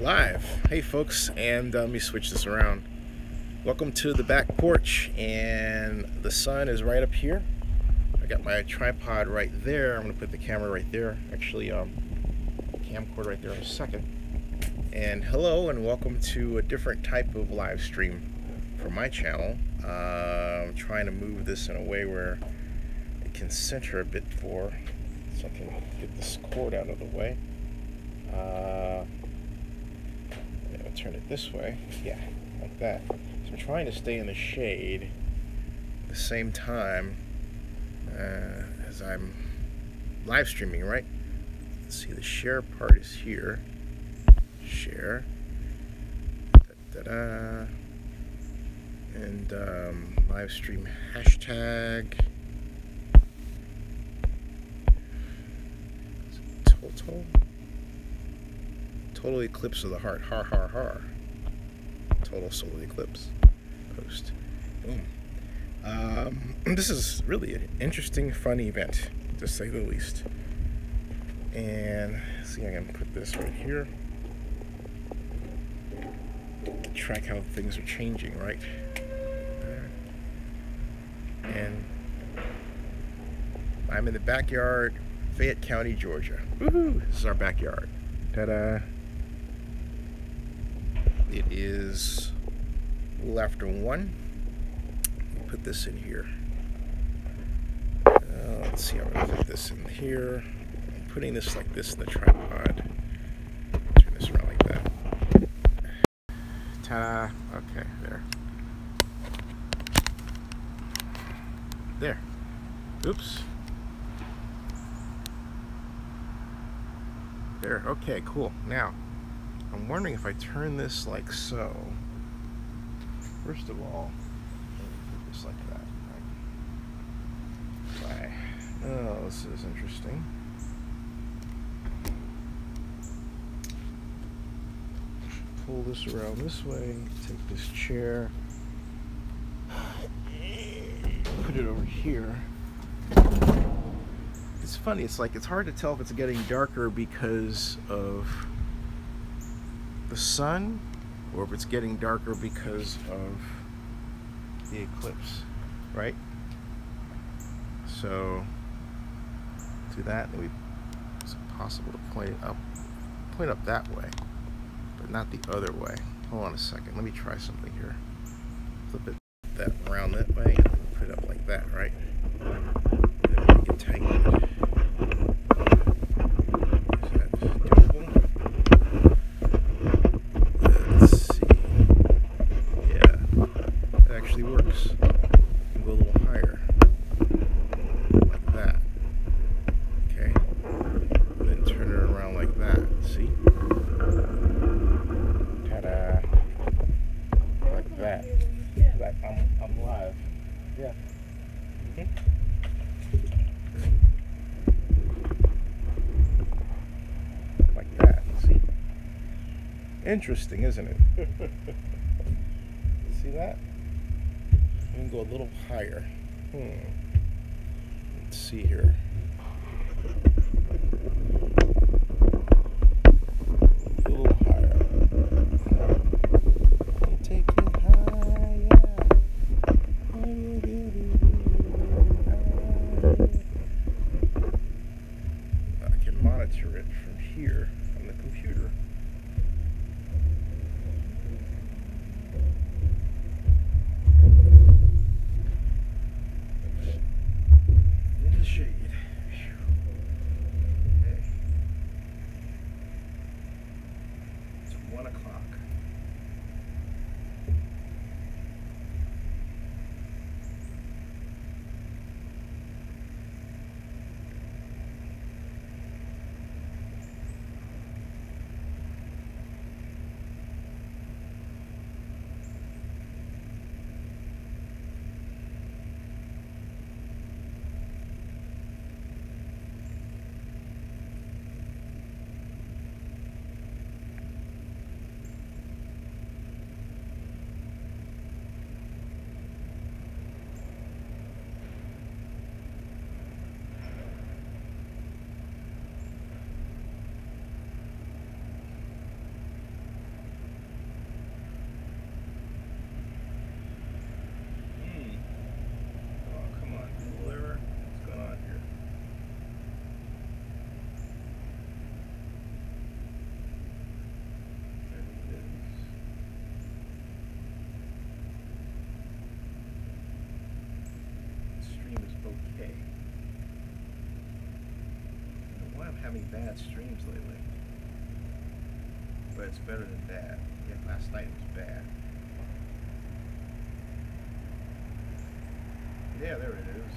Live. Hey folks, and let me switch this around. Welcome to the back porch, and the sun is right up here. I got my tripod right there. I'm gonna put the camera right there. Actually, camcorder right there in a second. And hello, and welcome to a different type of live stream for my channel. I'm trying to move this in a way where it can center a bit so I can get this cord out of the way. Turn it this way, yeah, like that. So I'm trying to stay in the shade at the same time as I'm live streaming, right? Let's see, the share part is here. Share. Da-da-da. And live stream hashtag. Total eclipse of the heart. Har har har. Total solar eclipse post. Boom. This is really an interesting, fun event, to say the least. And see, I can put this right here. Track how things are changing, right? And I'm in the backyard, Fayette County, Georgia. Woohoo! This is our backyard. Ta-da! It is a little after 1. Let me put this in here. Let's see, I'm going to put this in here. I'm putting this like this in the tripod. Turn this around like that. Ta-da! Okay, there. There. Oops. There. Okay, cool. Now, I'm wondering if I turn this like so. First of all, let me put this like that. Right? Oh, this is interesting. Pull this around this way. Take this chair. Put it over here. It's funny. It's like it's hard to tell if it's getting darker because of the sun, or if it's getting darker because of the eclipse, right? So do that, and it's possible to point up that way, but not the other way. Hold on a second. Let me try something here. Flip it that around that way, and put it up like that, right? And then make it tighten. Works. And go a little higher, like that. Okay, and then turn it around like that. See? Ta-da! Like that. Like I'm live. Yeah. Like that. See? Interesting, isn't it? See that? We can go a little higher. Let's see here. A little higher. Take it higher. I can monitor it from here on the computer. Shade. Okay. It's 1 o'clock. okay. I don't know why I'm having bad streams lately, but it's better than bad. Yeah, last night was bad. Yeah, there it is.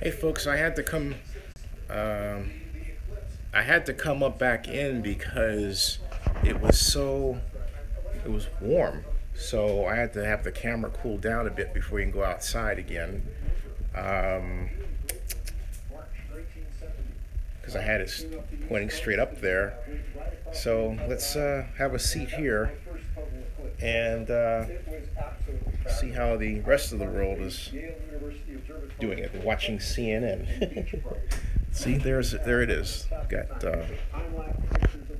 Hey folks, I had to come up back in because it was warm. So I had to have the camera cool down a bit before you can go outside again. Because I had it pointing straight up there. So let's have a seat here and see how the rest of the world is doing it. Watching CNN. See, there it is. Got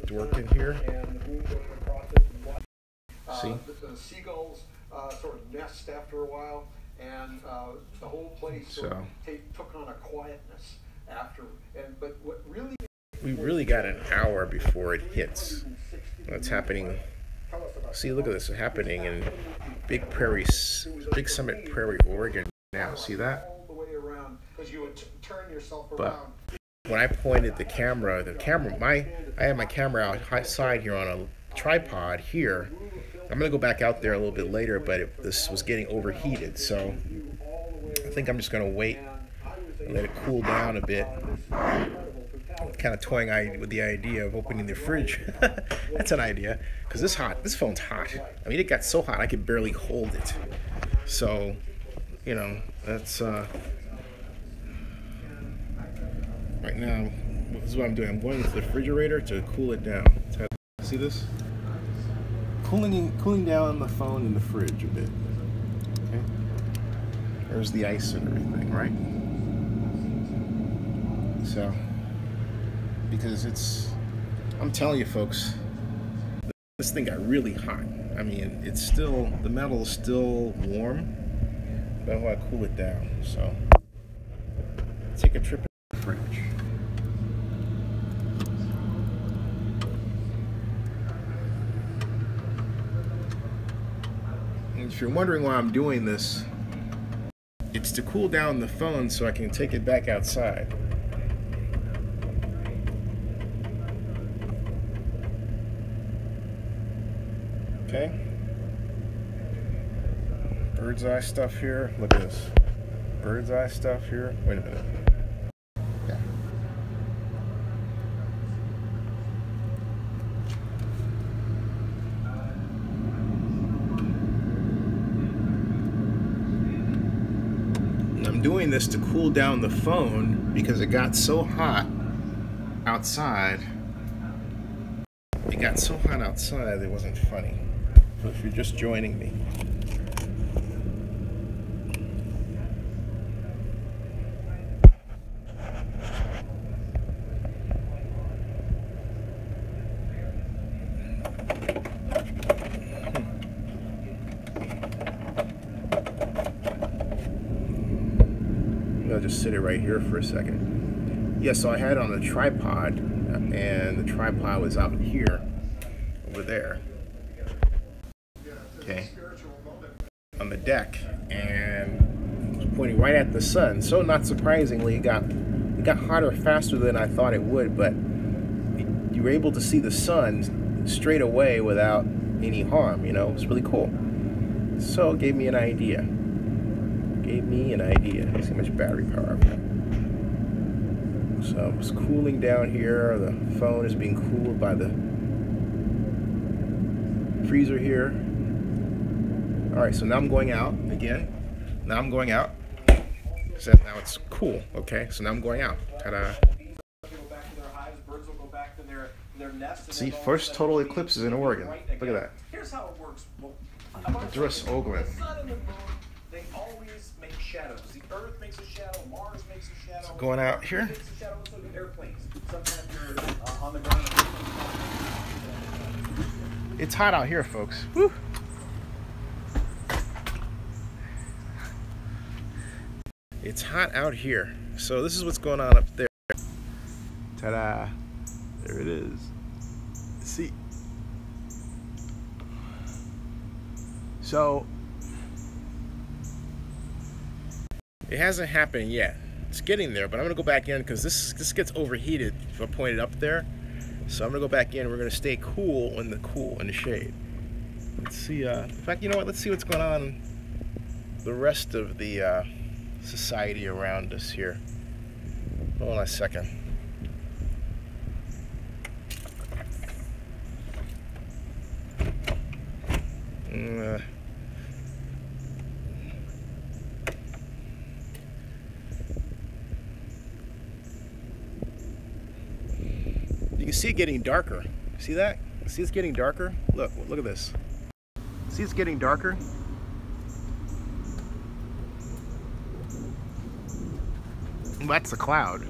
Dork in here. See? The seagulls sort of nest after a while, and the whole place sort of took on a quietness after. But what really we really got an hour before it hits. What's happening? See, look at this. It's happening in Big Summit Prairie, Oregon. Now, see that? all the way around, because you would turn yourself But around. when I pointed I had my camera outside here on a tripod here. I'm gonna go back out there a little bit later, but this was getting overheated, so I think I'm just gonna wait and let it cool down a bit. Kind of toying with the idea of opening the fridge. That's an idea, because this phone's hot. I mean, it got so hot I could barely hold it. So, you know, that's right now. This is what I'm doing. I'm going to the refrigerator to cool it down. See this? Cooling down the phone in the fridge a bit. Okay. There's the ice and everything, right? So, because I'm telling you folks, this thing got really hot. I mean, the metal is still warm, but I want to cool it down. So, take a trip in the fridge. And if you're wondering why I'm doing this, it's to cool down the phone so I can take it back outside. Okay. Bird's eye stuff here. Look at this. Bird's eye stuff here. Wait a minute. Yeah. doing this to cool down the phone because it got so hot outside. It got so hot outside it wasn't funny. So if you're just joining me. I'll just sit it right here for a second. Yeah, so I had it on a tripod, and the tripod was out here, over there. Okay, on the deck, and it was pointing right at the sun. So not surprisingly, it got hotter faster than I thought it would, but you were able to see the sun straight away without any harm. You know, it was really cool. So it gave me an idea. Let's see how much battery power I've got. So it's cooling down here. The phone is being cooled by the freezer here. Alright, so now I'm going out again. Now I'm going out. So now it's cool. Okay, so now I'm going out. Ta-da. See, first total eclipse is in Oregon. Look at that. Here's how it works. Address Oregon. They always make shadows. The Earth makes a shadow, Mars makes a shadow. So going out here. Makes a shadow, so do airplanes. Sometimes you're on the ground. It's hot out here, folks. Woo. It's hot out here. So this is what's going on up there. Ta-da. There it is. See. So it hasn't happened yet. It's getting there, but I'm gonna go back in because this gets overheated if I point it up there. So I'm gonna go back in. We're gonna stay cool in the shade. Let's see. In fact, you know what? Let's see what's going on. The rest of the society around us here. Hold on a second. You can see it getting darker. See that? See it's getting darker? Look at this. See it's getting darker? That's the cloud.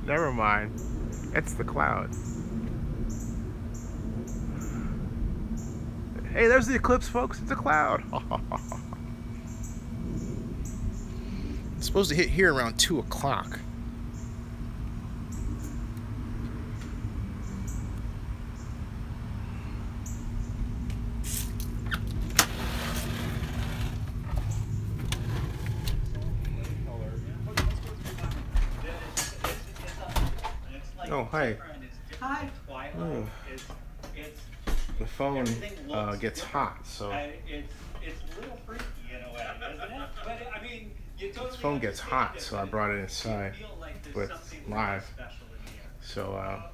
Never mind. It's the cloud. Hey, there's the eclipse, folks. It's a cloud. It's supposed to hit here around 2 o'clock. Oh, hi. Hi. Oh. The phone gets hot, so It's a little freaky in a way, isn't it? But I mean, you totally the phone gets hot, so I brought it inside. But it's live. So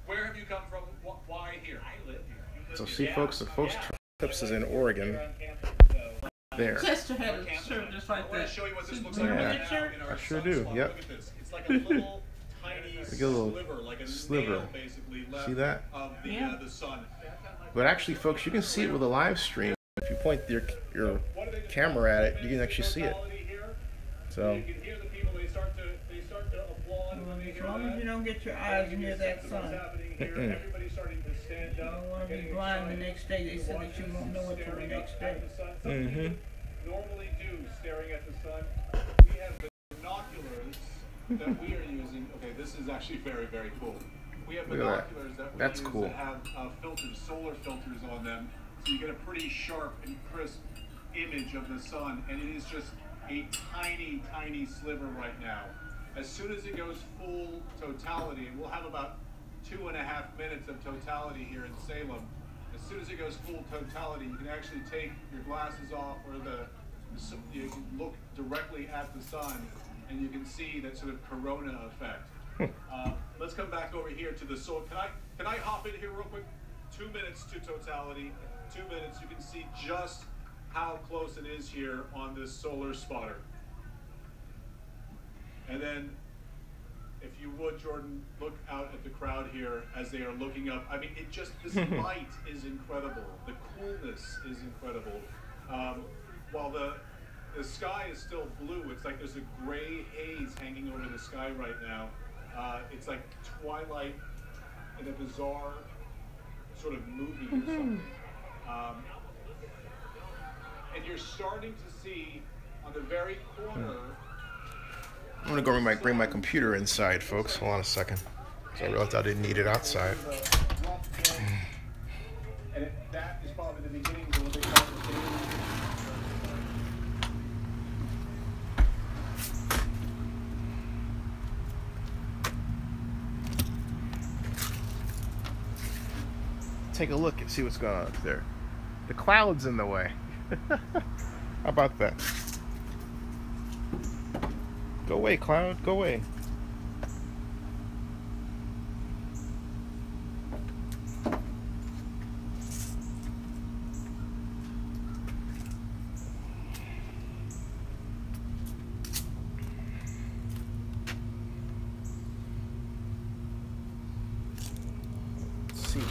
Where have you come from? Why here? I live here. so see, folks, the first Eclipse is in Oregon. There. Chester had a shirt just like I want to that. show you what this looks Yeah, like right now in our I sure sunspot. do. Yep. Look at this. It's like a little tiny Like a little sliver, like a sliver. nail basically left See that? of the sun. But actually, folks, you can see it with a live stream. If you point your camera at it, you can actually see it. So You can hear the people, they start to applaud when they hear As long as you don't get your eyes near that sun. Everybody's starting to stand You up. don't want to be blind the next day. They said that you won't know it till the next day. Normally do staring at the sun. We have binoculars that we are using. Okay, this is actually very, very cool. We have Look at that. binoculars that we That's use cool. that have filters, solar filters on them, so you get a pretty sharp and crisp image of the sun, and it is just a tiny, tiny sliver right now. As soon as it goes full totality, and we'll have about 2.5 minutes of totality here in Salem. As soon as it goes full totality, you can actually take your glasses off, or you can look directly at the sun, and you can see that sort of corona effect. Let's come back over here to the solar. Can I hop in here real quick? 2 minutes to totality. 2 minutes. You can see just how close it is here on this solar spotter. And then, if you would, Jordan, look out at the crowd here as they are looking up. I mean, it just, this light is incredible. The coolness is incredible. While the sky is still blue, it's like there's a gray haze hanging over the sky right now. It's like twilight in a bizarre sort of movie or something. And you're starting to see on the very corner. I'm gonna go bring my computer inside, folks. Hold on a second. So I realized I didn't need it outside. And that is probably the beginning of what they call the Take a look and see what's going on up there. The cloud's in the way. How about that? Go away, cloud. Go away. Let's see here.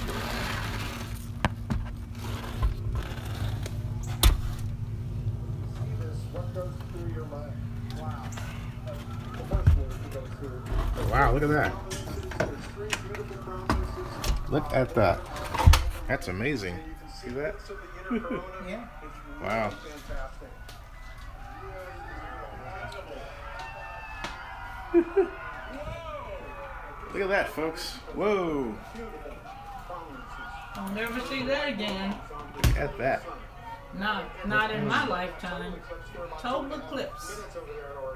what goes through your mind. Wow. The first word that goes through. Wow, look at that. There's three beautiful promises. Look at that. That's amazing. See that? Yeah. Wow. Fantastic. Look at that, folks. Whoa. I'll never see that again. Look at that. Not in my lifetime. Total eclipse.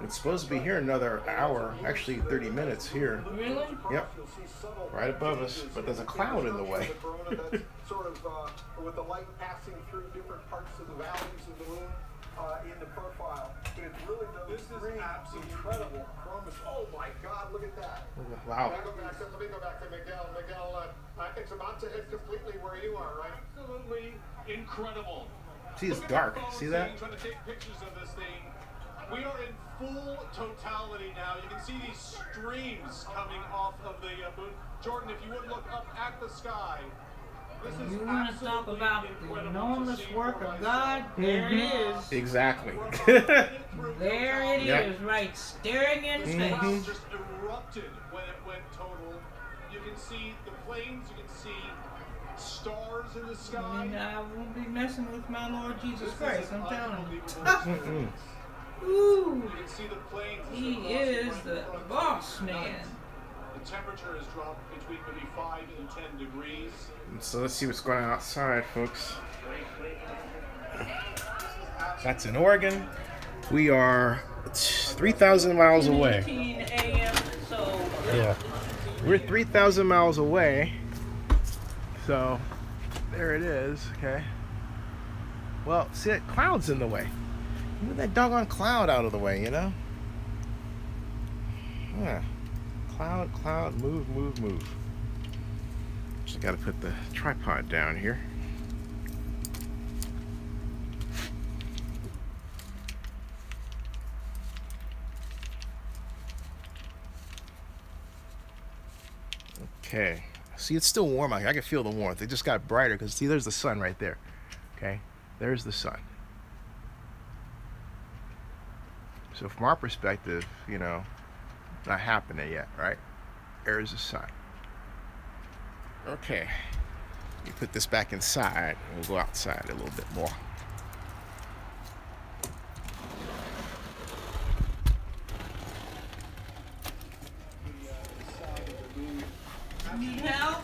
It's supposed to be here another hour, actually 30 minutes here. Really? Yep. Right above us, but there's a cloud in the way. Sort of with the light passing through different parts of the valleys of the moon in the profile. But it's really this is absolutely incredible promise. Oh my God, look at that. Wow. Let me go back to Miguel. Miguel, it's about to hit completely where you are, right? Absolutely incredible. See, it's dark. See that? Trying to take pictures of this thing. We are in full totality now. You can see these streams coming off of the moon. Jordan, if you would look up at the sky. This is You want to talk about the enormous work of God? There it is. Exactly. There it is, right, staring in This cloud space. just erupted when it went total. You can see the planes, you can see stars in the I sky. mean, I won't be messing with my Lord Jesus Christ, I'm telling you. Unbelievable. Ooh, You can see the planes. he is the boss man. The temperature has dropped between maybe 5 and 10 degrees. So let's see what's going on outside, folks. That's in Oregon. We are 3,000 miles away. 18 a.m. So Yeah. We're 3,000 miles away. So there it is, okay. Well, see that cloud's in the way. Move that doggone cloud out of the way, you know? Yeah. Cloud, move. Just gotta put the tripod down here. Okay. See, it's still warm out here. I can feel the warmth. It just got brighter because, see, there's the sun right there. Okay? There's the sun. So from our perspective, you know, not happening yet, right? There's the sun. Okay. You put this back inside, and we'll go outside a little bit more. need help?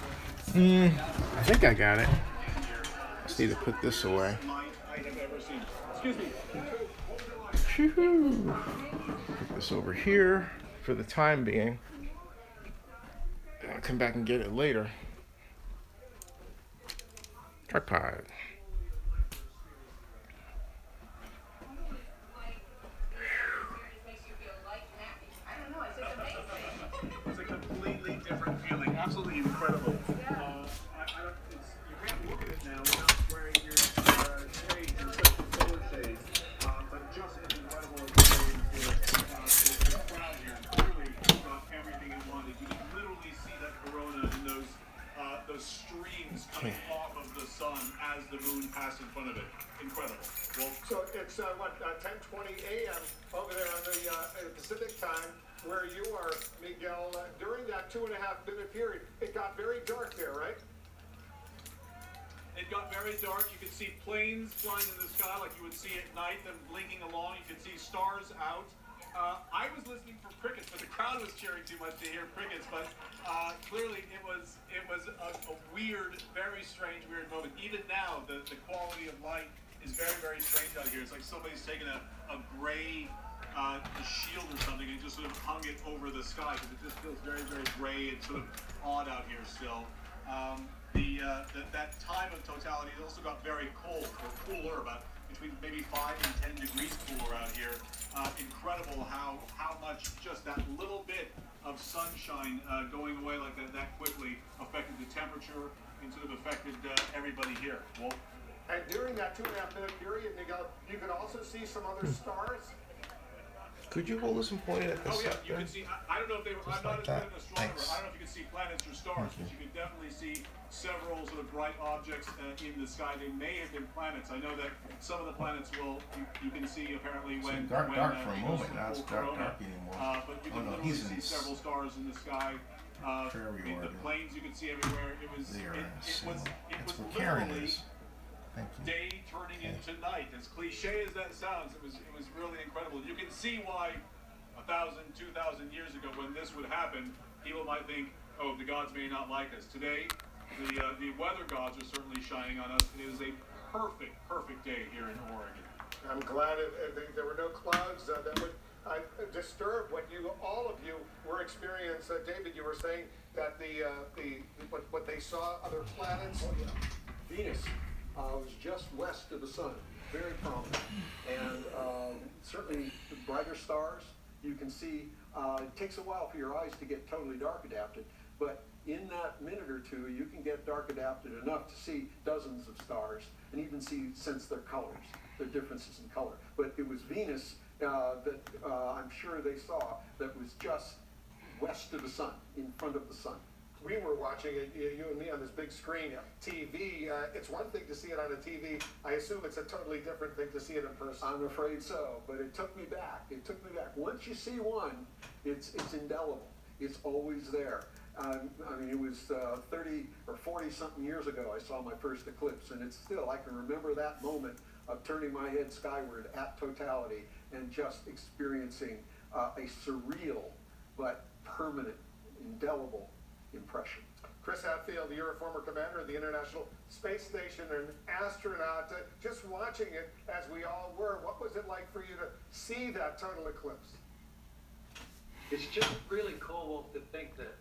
I think I got it. Just need to put this away. Excuse me. Put this over here for the time being. And I'll come back and get it later. Tripod. It's a completely different feeling. Absolutely incredible. You can't look at it now without wearing your shades, your special solar shades. But just as incredible as the crowd here. the streams coming off of the sun as the moon passed in front of it. Incredible. Well, so it's 10:20 a.m. over there on the Pacific time where you are, Miguel. During that 2.5-minute period, it got very dark there, right? It got very dark. You could see planes flying in the sky like you would see at night, them blinking along. You could see stars out. I was listening for crickets, but the crowd was cheering too much to hear crickets. But clearly, it was a weird, very strange, weird moment. Even now, the quality of light is very, very strange out here. It's like somebody's taken a gray shield or something and just sort of hung it over the sky, because it just feels very, very gray and sort of odd out here still. That time of totality, it also got very cold, or cooler, about between maybe 5 and 10 degrees cooler out here. Incredible how much just that little bit of sunshine going away like that quickly affected the temperature and sort of affected everybody here. Well, and during that 2.5-minute period, Miguel, you could also see some other stars. Could you hold this and point it at the Oh yeah, sun? you can see. I don't know if they were. I'm not like as good that. an astronomer. Thanks. I don't know if you can see planets or stars, but you can definitely see several sort of bright objects in the sky. They may have been planets. I know that some of the planets you can see apparently when dark for a it moment. goes Now it's full corona. dark anymore. But you Oh, can no, literally he's see in several stars in the sky. Prairie The order. planes you could see everywhere. It was That's where literally Karen is. Thank you. day turning into night. As cliche as that sounds, it was really incredible. You can see why 1,000, 2,000 years ago, when this would happen, people might think, oh, the gods may not like us. Today, the weather gods are certainly shining on us. It is a perfect day here in Oregon. I'm glad there were no clouds that would disturb what all of you were experiencing. David, you were saying that what they saw, other planets. Oh yeah, Venus was just west of the sun, very prominent, and certainly the brighter stars. You can see, it takes a while for your eyes to get totally dark adapted, but in that minute or two, you can get dark adapted enough to see dozens of stars and even sense their colors, their differences in color. But it was Venus that I'm sure they saw that was just west of the sun, in front of the sun. We were watching it, you and me, on this big screen, TV. It's one thing to see it on a TV. I assume it's a totally different thing to see it in person. I'm afraid so, but it took me back. It took me back. Once you see one, it's indelible. It's always there. I mean, it was 30 or 40 something years ago I saw my first eclipse, and it's still, I can remember that moment of turning my head skyward at totality and just experiencing a surreal but permanent, indelible impression. Chris Hadfield, you're a former commander of the International Space Station and astronaut. Just watching it, as we all were, what was it like for you to see that total eclipse? It's just really cool to think that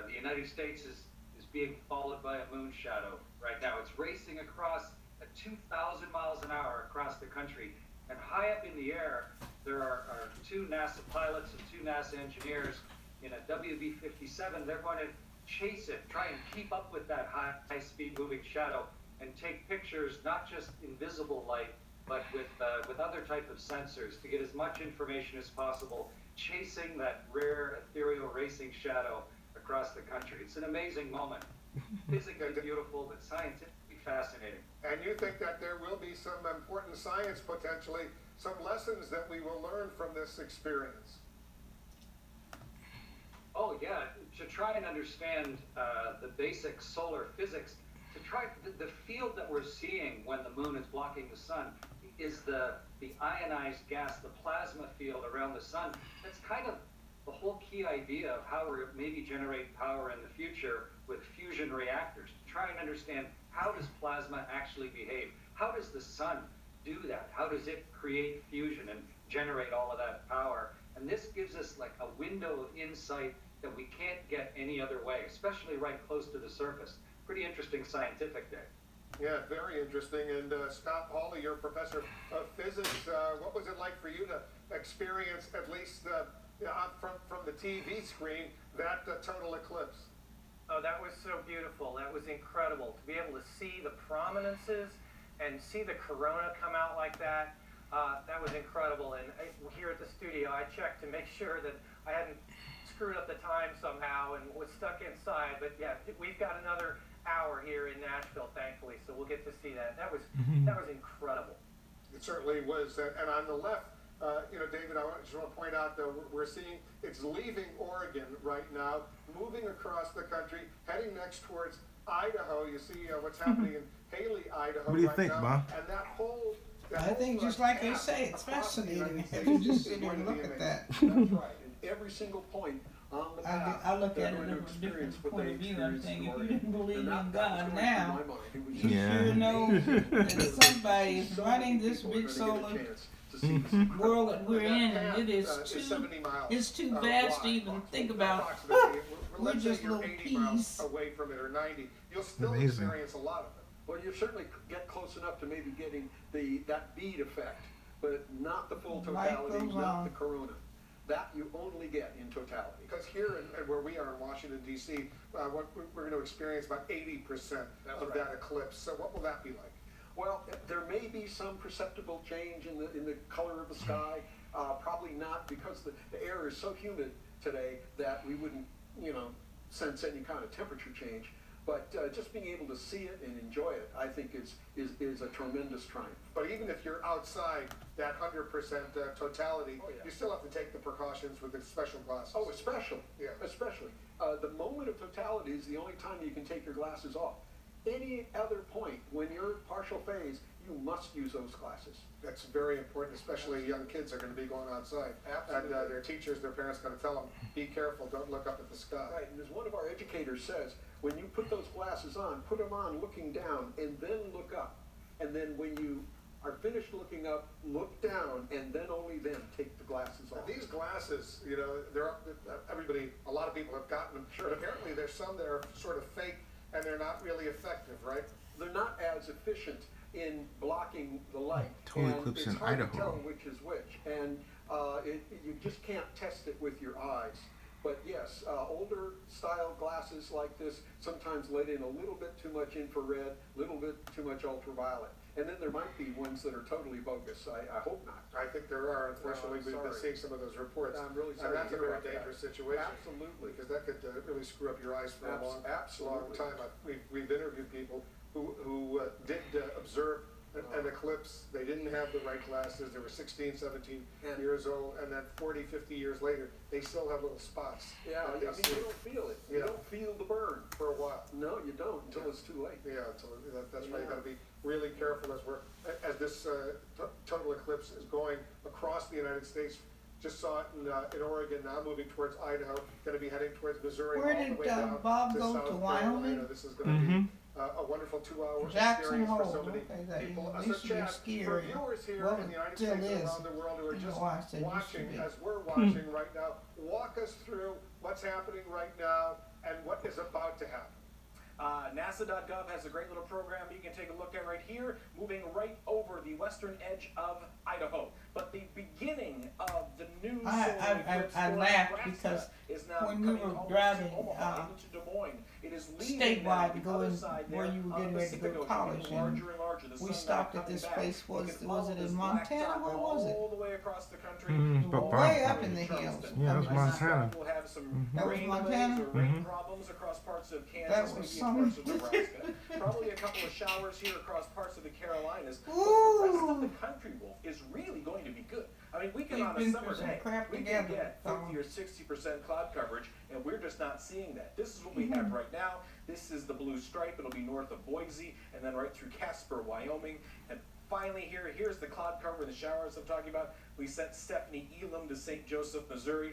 the United States is being followed by a moon shadow right now. It's racing across at 2,000 miles an hour across the country. And high up in the air, there are 2 NASA pilots and 2 NASA engineers in a WB-57. They're going to chase it, try and keep up with that high-speed moving shadow and take pictures, not just in visible light, but with other type of sensors to get as much information as possible, chasing that rare ethereal racing shadow across the country. It's an amazing moment. Physically beautiful, but scientifically fascinating. And you think that there will be some important science, potentially, some lessons that we will learn from this experience? Oh yeah, to try and understand the basic solar physics, to try the field that we're seeing when the moon is blocking the sun is the ionized gas, the plasma field around the sun. That's kind of the whole key idea of how we maybe generate power in the future with fusion reactors, to try and understand how does plasma actually behave? How does the sun do that? How does it create fusion and generate all of that power? And this gives us like a window of insight that we can't get any other way, especially right close to the surface. Pretty interesting scientific day. Yeah, very interesting. And Scott Hawley, you're a professor of physics. What was it like for you to experience, at least from the TV screen, that total eclipse? Oh, that was so beautiful. That was incredible. To be able to see the prominences and see the corona come out like that, that was incredible. And here at the studio, I checked to make sure that I hadn't screwed up the time somehow and was stuck inside. But yeah, we've got another hour here in Nashville, thankfully, so we'll get to see that. That was incredible. It certainly was. And on the left, you know, David, I just want to point out, though, we're seeing it's leaving Oregon right now, moving across the country, heading next towards Idaho. You see what's happening in Haley, Idaho. What do you right think, now. Bob? And that whole I think just like they say, it's fascinating if you just sit there and look at that. That's right. And every single point on the path, I look they're at it going from to a experience different what point they of view. I'm experienced saying, in if you Oregon. didn't believe And in that was God going now, through my mind. It was you just Yeah. sure know that somebody is so running many this people are big gonna get a solar chance to see this. world that we're in, That and it is path is 70 miles, it's too wide, vast to even think about. approximately. We're Let's say just you're little 80 miles peas. away from it, or 90. You'll still Amazing. experience a lot of it. Well, you certainly get close enough to maybe getting that bead effect, but not the full Life totality, goes not on. the corona. That you only get in totality. Because here, and where we are in Washington, D.C., what we're going to experience about 80% of that eclipse. So what will that be like? Well, there may be some perceptible change in the color of the sky. Probably not, because the air is so humid today that we wouldn't, you know, sense any kind of temperature change. But just being able to see it and enjoy it, I think is a tremendous triumph. But even if you're outside that 100% totality, Oh, yeah. you still have to take the precautions with the special glasses. Oh, especially. Yeah. Especially. The moment of totality is the only time you can take your glasses off. Any other point, when you're partial phase, you must use those glasses. That's very important, especially young kids are going to be going outside. Absolutely. And their teachers, their parents are going to tell them, be careful, don't look up at the sky. Right, and as one of our educators says, when you put those glasses on, put them on looking down, and then look up. And then when you are finished looking up, look down, and then only then take the glasses Now, off. these glasses, you know, a lot of people have gotten them. Sure. But apparently there's some that are sort of fake and they're not really effective, right? They're not as efficient in blocking the light. Total and eclipse it's in hard Idaho. to tell which is which. And you just can't test it with your eyes. But yes, older style glasses like this sometimes let in a little bit too much infrared, a little bit too much ultraviolet. And then there might be ones that are totally bogus. I hope not. I think there are. Unfortunately, we've been seeing some of those reports. I'm really sorry And that's to a hear very about that. dangerous situation. Absolutely. Because that could really screw up your eyes for a long Absolutely. time. We've interviewed people who did observe an eclipse. They didn't have the right glasses. They were 16, 17 years old. And then 40, 50 years later, they still have little spots. Yeah, I mean, you don't feel it. You don't feel the burn. For a while. No, you don't until it's too late. Yeah, that's why you got to be really careful as this total eclipse is going across the United States. Just saw it in Oregon, now moving towards Idaho, going to be heading towards Missouri. Where all the did way down Bob to go South to Carolina. Wyoming? This is going to be a wonderful 2-hour Jackson experience for Hole. so many Okay, that people. used So to be a Chad, ski for area. viewers here Well, in the United still States and is. around the world who are You know just why I said used to watching, be. as we're watching right now, walk us through what's happening right now and what is about to happen. NASA.gov has a great little program you can take a look at right here, moving right over the western edge of Idaho. But the beginning of the new solar eclipse I for laughed Nebraska because is now when we coming were almost driving, to Omaha into Des Moines. It is leaving statewide the going other side where there you were of getting the ready to go Pacific to Ocean, college, getting and larger and larger. The we sun stopped now at this coming place. back. You Was can follow it this in black Montana? dot Where was it? all the way across the country. But Way Bob, up in the hills. Yeah, it was Montana. We'll have some That was rain Montana? delays or rain problems across parts of Kansas, That was maybe summer. parts of Nebraska. Probably a couple of showers here across parts of the Carolinas. But the rest of the country, Wolf, is really going to be good. I mean, we can We've on a been summer through some day, crap we together, can get 50 so. or 60% cloud coverage, and we're just not seeing that. This is what we have right now. This is the blue stripe. It'll be north of Boise, and then right through Casper, Wyoming. And finally here's the cloud cover and the showers I'm talking about. We sent Stephanie Elam to St. Joseph, Missouri.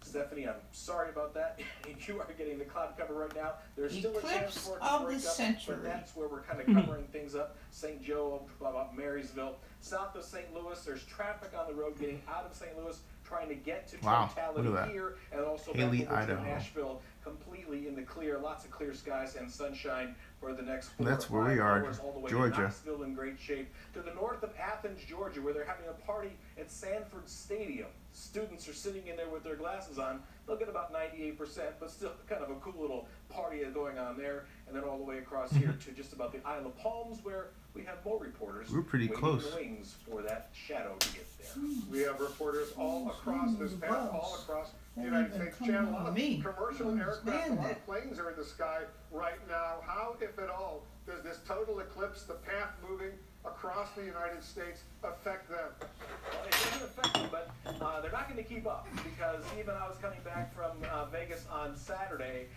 Stephanie, I'm sorry about that. You are getting the cloud cover right now. There's still a chance for it to Eclipse of break the up, century. but that's where we're kind of covering things up. St. Joe, about Marysville. South of St. Louis, there's traffic on the road getting out of St. Louis, trying to get to Wow, totality look at that. here, and also Haley, back over to Idaho. Nashville, completely in the clear, lots of clear skies and sunshine for the next 4 That's to where we 5 are, hours, all the way Georgia. to Knoxville in great shape, to the north of Athens, Georgia, where they're having a party at Sanford Stadium. Students are sitting in there with their glasses on. They'll get about 98%, but still kind of a cool little party going on there. And then all the way across here to just about the Isle of Palms, where we have more reporters. We're pretty waiting close. in the wings for that shadow to get there. We have reporters all across this path, all across the United States Channel. A lot of commercial aircraft, a lot of planes are in the sky right now. How, if at all, does this total eclipse, the path moving across the United States, affect them? Well, it doesn't affect them, but they're not going to keep up, because even I was coming back from Vegas on Saturday,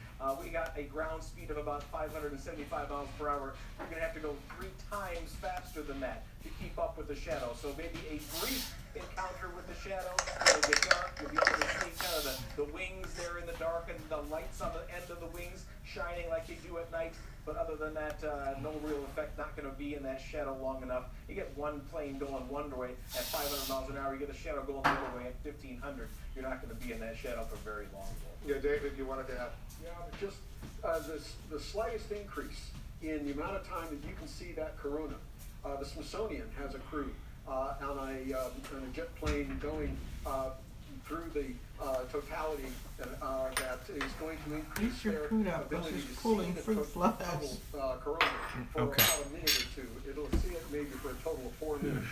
we got a ground speed of about 575 miles per hour. We're going to have to go 3 times faster than that to keep up with the shadow. So maybe a brief encounter with the shadow. It'll get dark. You'll be able to see kind of the wings there in the dark and the lights on the end of the wings shining like they do at night. But other than that, no real effect, not going to be in that shadow long enough. You get one plane going one way at 500 miles an hour, you get a shadow going the other way at 1,500. You're not going to be in that shadow for very long. Yeah, David, you wanted to add? Yeah, just the slightest increase in the amount of time that you can see that corona. The Smithsonian has a crew on a jet plane going through the totality that is going to increase their ability to see the total corona for about a minute or 2. It'll see it maybe for a total of 4 minutes.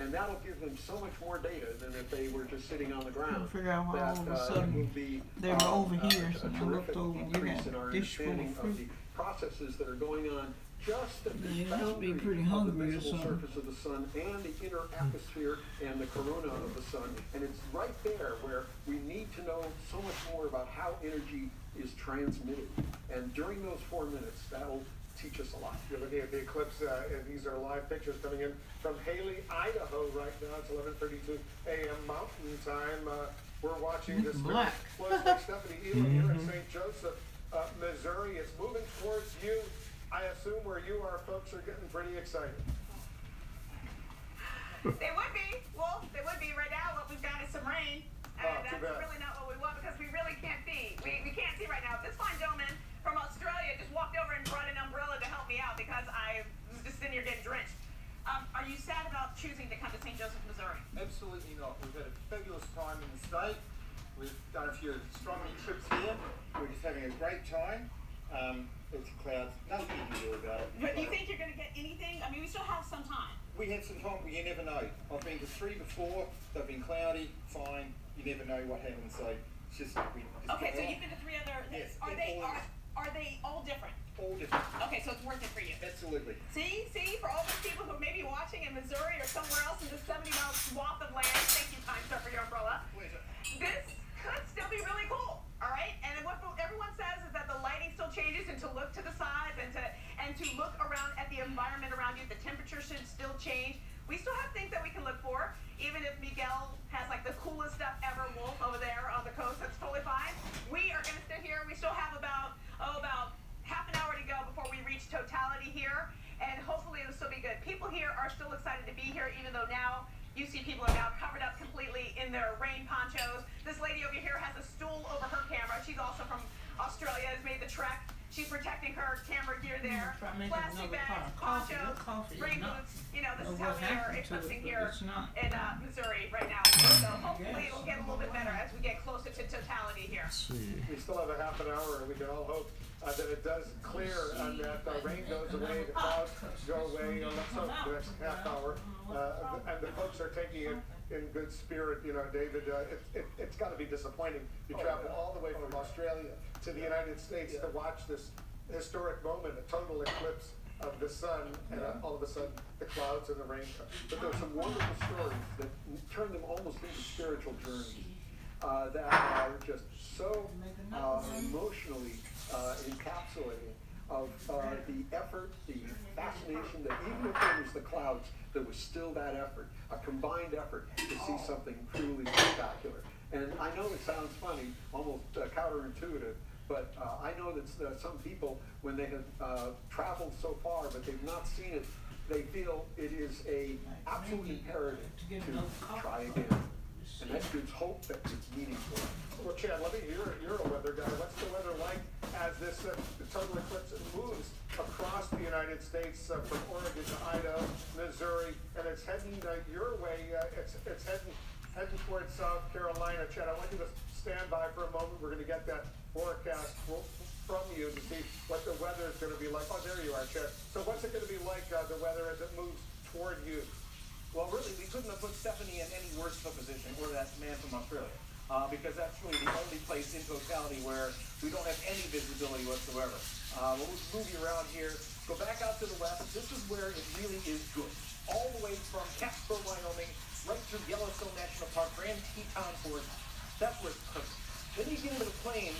And that'll give them so much more data than if they were just sitting on the ground. Figure out why all of a sudden they were over here, so I looked over and you had a dish full of fruit. The processes that are going on just at the boundary of the visible surface of the sun and the inner atmosphere and the corona of the sun. And it's right there where we need to know so much more about how energy is transmitted. And during those 4 minutes, that'll teach us a lot. You're looking at the eclipse, and these are live pictures coming in from Haley, Idaho right now. It's 11:32 a.m. Mountain Time. We're watching this very closely. Stephanie Elam here in St. Joseph, Missouri. It's moving towards you. I assume where you are, folks are getting pretty excited. They would be. Well, they would be right now. What we've got is some rain. And that's really not what we want, because we really can't see. We can't see right now. This fine gentleman from Australia just walked over and brought an umbrella to help me out because I was just sitting here getting drenched. Are you sad about choosing to come to St. Joseph, Missouri? Absolutely not. We've had a fabulous time in the state. We've done a few astronomy trips here. We're just having a great time. It's clouds, nothing you can do about it. But do you think you're going to get anything? I mean, we still have some time. We have some time, but you never know. I've been to 3 before. They've been cloudy, fine. You never know what happens. So it's just okay. So you've been to 3 other. Yes. Are they all different? All different. Okay, so it's worth it for you. Absolutely. See, for all those people who may be watching in Missouri or somewhere else in this 70-mile swath of land. Thank you, kind sir, for your umbrella. Pleasure. This could still be really cool. All right, and what everyone says is that the lighting still changes, and to look to the sides and to look around at the environment around you. The temperature should still change. We still have things that we can look for, even if Miguel has like the coolest stuff ever, Wolf, over there on the coast. That's totally fine. We are going to sit here. We still have about half an hour to go before we reach totality here, and hopefully it'll still be good. People here are still excited to be here, even though now you see people are now covered up completely in their rain ponchos. This lady over here has a stool over her camera. She's also from Australia, has made the trek. She's protecting her camera gear there. Plastic bags, ponchos, rain boots. You know, this is how we are eclipsing here in Missouri right now. So hopefully it'll get a little bit better as we get closer to totality here. We still have a half an hour, and we can all hope that it does clear and that the rain goes away, the clouds go away. Let's hope the next half hour. And the folks are taking it in good spirit. You know, David, it's got to be disappointing. You travel all the way from Australia to the United States to watch this historic moment, a total eclipse of the sun, and all of a sudden the clouds and the rain come. But there's some wonderful stories that turn them almost into spiritual journeys that are just so emotionally encapsulating of the effort, the fascination that even if there was the clouds, there was still that effort, a combined effort to see something truly spectacular. And I know it sounds funny, almost counterintuitive, but I know that some people, when they have traveled so far but they've not seen it, they feel it is a absolute imperative to try again. and that gives hope that it's meaningful. Well, Chad, let me hear, you're a weather guy. What's the weather like as this the total eclipse moves across the United States from Oregon to Idaho, Missouri, and it's heading your way? It's heading towards South Carolina. Chad, I want you to stand by for a moment. We're going to get that forecast from you to see what the weather is going to be like. Oh, there you are, Chad. So what's it going to be like, the weather, as it moves toward you? Well, really, we couldn't have put Stephanie in any worse of a position, or that man from Australia, because that's really the only place in totality where we don't have any visibility whatsoever. We'll move you around here. Go back out to the west. This is where it really is good. All the way from Casper, Wyoming, right through Yellowstone National Park, Grand Teton Forest. That's where it's perfect. Then you get into the plains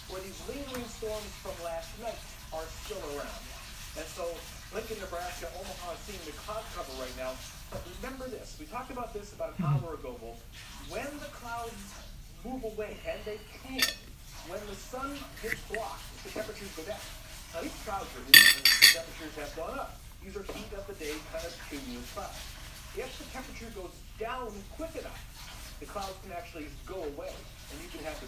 where these lingering storms from last night are still around. And so Lincoln, Nebraska, Omaha is seeing the cloud cover right now. But remember this, we talked about this about an hour ago, Wolf. When the clouds move away, and they can, when the sun gets blocked, the temperatures go down. Now these clouds are moving, the temperatures have gone up. These are heat of the day kind of cumulus clouds. If the temperature goes down quick enough, the clouds can actually go away, and you can have the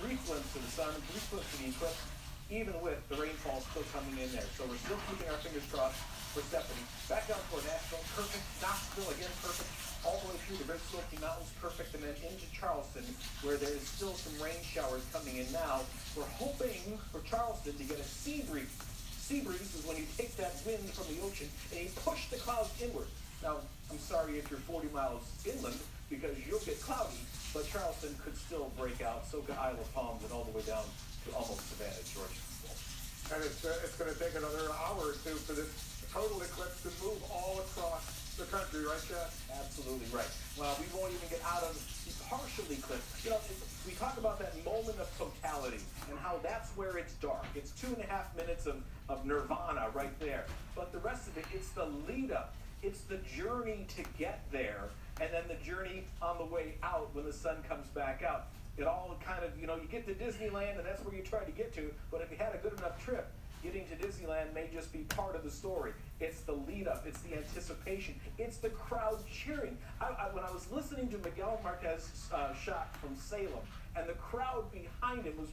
brief glimpse of the sun, brief glimpse of the eclipse, even with the rainfall still coming in there. So we're still keeping our fingers crossed for Stephanie. Back down to our national, perfect. Knoxville, again, perfect. All the way through the Red Smoky Mountains, perfect. And then into Charleston, where there is still some rain showers coming in now. We're hoping for Charleston to get a sea breeze. Sea breeze is when you take that wind from the ocean and you push the clouds inward. Now, I'm sorry if you're 40 miles inland, because you'll get cloudy, but Charleston could still break out. So could Isle of Palms and all the way down to almost Savannah, Georgia. And it's going to take another hour or two for this total eclipse to move all across the country, right, Chad? Absolutely right. Well, we won't even get out of the partial eclipse. You know, we talk about that moment of totality and how that's where it's dark. It's 2.5 minutes of nirvana right there. But the rest of it, it's the lead up. It's the journey to get there, and then the journey on the way out when the sun comes back out. It all kind of, you know, you get to Disneyland, and that's where you try to get to, but if you had a good enough trip, getting to Disneyland may just be part of the story. It's the lead up, it's the anticipation, it's the crowd cheering. When I was listening to Miguel Marquez's shot from Salem, and the crowd behind him was,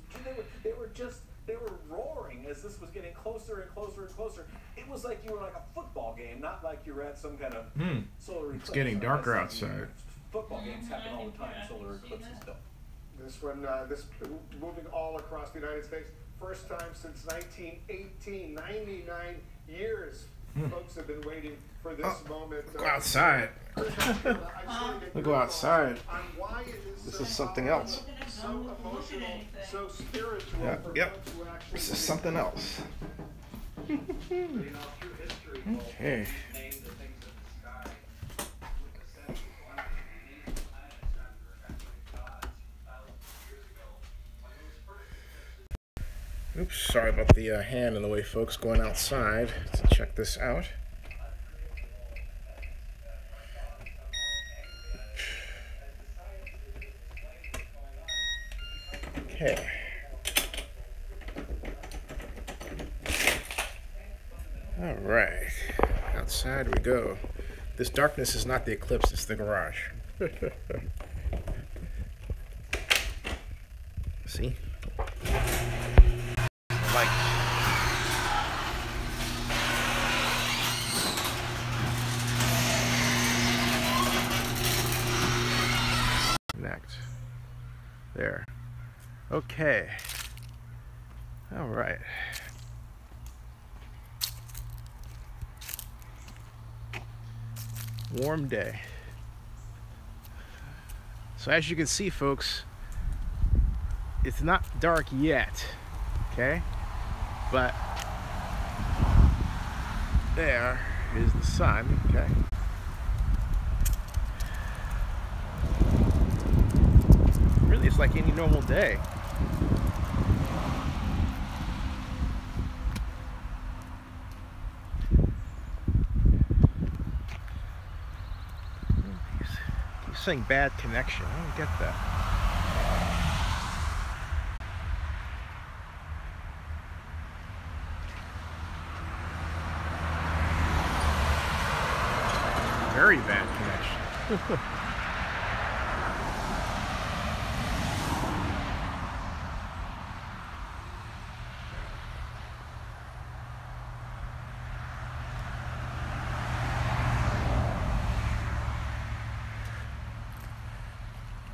they were roaring as this was getting closer and closer and closer. It was like you were like a football game, not like you were at some kind of solar eclipse. It's getting darker outside. Football games happen all the time, solar eclipses don't. This one, this moving all across the United States, first time since 1918, 99 years. Folks have been waiting for this moment. Go outside. We'll go outside. This is something else. So emotional, so spiritual. Yep. This is something else. Okay. Oops, sorry about the hand in the way, folks. Going outside to check this out. Okay. All right. Outside we go. This darkness is not the eclipse, it's the garage. See? Connect. There. Okay. All right. Warm day. So as you can see, folks, it's not dark yet, okay? But there is the sun, okay? Really, it's like any normal day. He's saying bad connection. I don't get that. Very bad connection.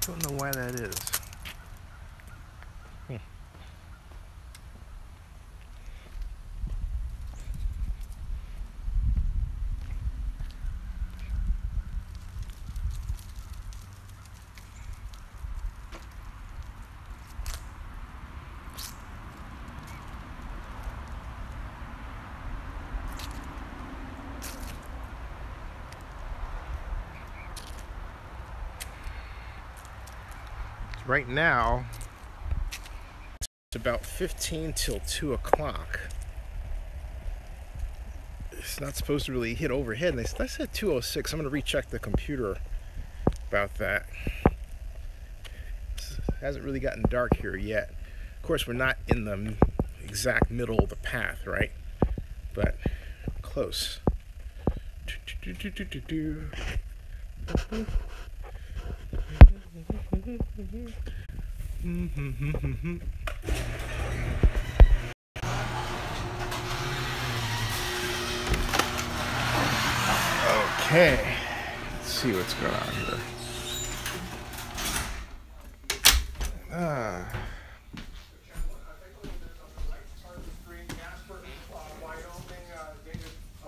Don't know why that is. Right now, it's about 15 till 2 o'clock. It's not supposed to really hit overhead. And I said 2:06. I'm going to recheck the computer about that. It hasn't really gotten dark here yet. Of course, we're not in the exact middle of the path, right? But close. Okay, let's see what's going on here.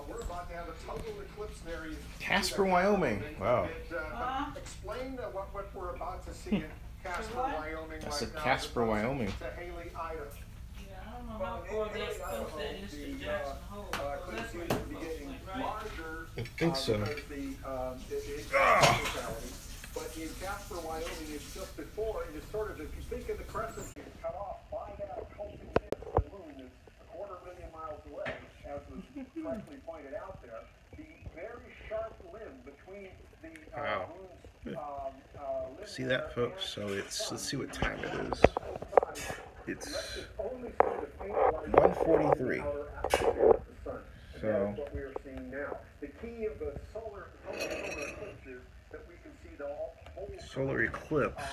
We're about to have a total eclipse there. Casper, Wyoming. Wow. Explain what we're about to see in Casper, Wyoming. That's a Casper, Wyoming. Yeah, I don't know how far that's close that is to Jackson Hole. That's where it's right? I think so. But in Casper, Wyoming, it's just before, it is sort of, if you think of the crescent, it's cut off by that pulsing disk of the moon that's 250,000 miles away, as was correctly pointed out there. The very sharp limb between the moon's See that, folks? So it's, let's see what time it is. It's 1:43. So what we are seeing now. The key of the solar eclipse is that we can see the whole solar eclipse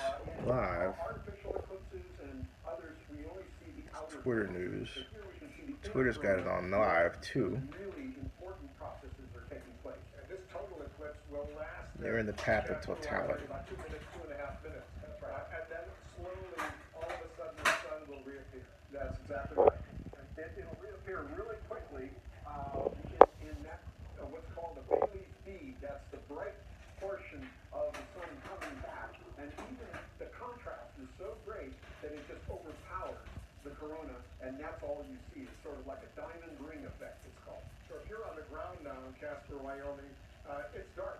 live. artificial eclipses and others. We only see the outer Twitter news. Here we can see the Twitter's got it on live too. really important processes are taking place. And this total eclipse will last. They're in the path of totality. About 2 minutes, 2.5 minutes. That's right. And then slowly, all of a sudden, the sun will reappear. That's exactly right. It'll reappear really quickly in that what's called the Bailey's bead. That's the bright portion of the sun coming back. And even the contrast is so great that it just overpowers the corona, and that's all you see. It's sort of like a diamond ring effect, it's called. So if you're on the ground now in Casper, Wyoming, it's dark.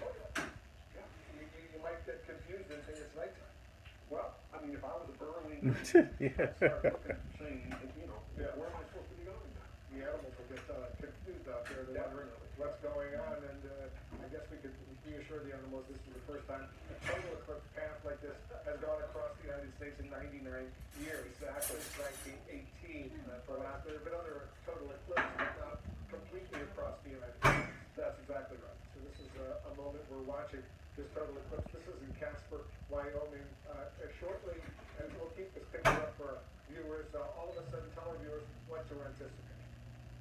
Yeah. You might get confused and think it's nighttime. Well, I mean, if I was a burrowing, Yeah. I'd start looking, saying, where am I supposed to be going now? The animals will get confused out there. They're wondering what's going on, and I guess we could reassure the animals this is the first time a total eclipse path like this has gone across the United States in 99 years. Exactly, 1918. There have been other total eclipses, but not completely across the United States. That's exactly right. So this is a moment we're watching this total eclipse. This is in Casper, Wyoming. Shortly, and we'll keep this picture up for viewers. All of a sudden, tell our viewers what to anticipate.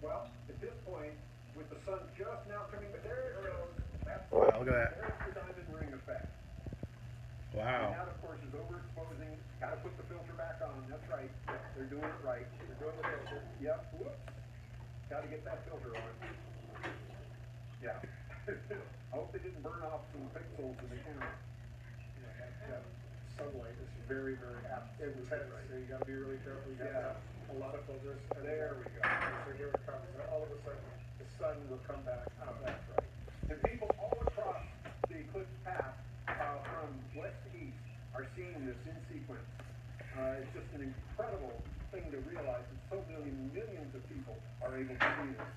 Well, at this point, with the sun just now coming, but there it goes. That's Wow, look at that. There's the diamond ring effect. Wow. And that, of course, is overexposing. Got to put the filter back on. That's right. They're doing it right. They're doing the filter. Yep. Whoops. Got to get that filter on. Yeah. I hope they didn't burn off some pixels in the camera. Yeah, sunlight is very, very intense, so you got to be really careful. You got to have a lot of filters. And there we go. So here it comes. And all of a sudden, the sun will come back out. That's right. The people all across the eclipse path from west to east are seeing this in sequence. It's just an incredible thing to realize that so many millions of people are able to see this.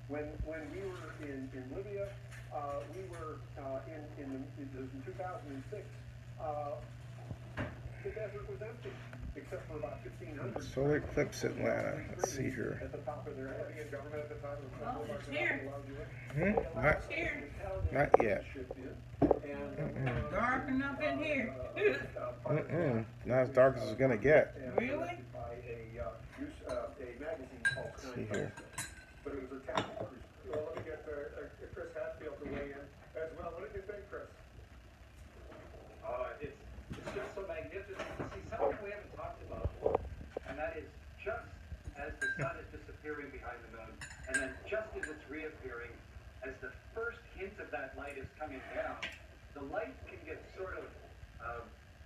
When we were in Libya, we were in 2006. The desert was empty, except for about 1,500. Solar eclipse Atlanta. Let's see here. At the top of their head. Libyan government at the time was Oh, it's here. Not yet. Dark enough in here. Not as dark as it's gonna get. Really? By a magazine called See here. But it was a tactical. Well, let me get Chris Hatfield to weigh in as well. What did you think, Chris? behind the moon. And then just as it's reappearing, as the first hint of that light is coming down, the light can get sort of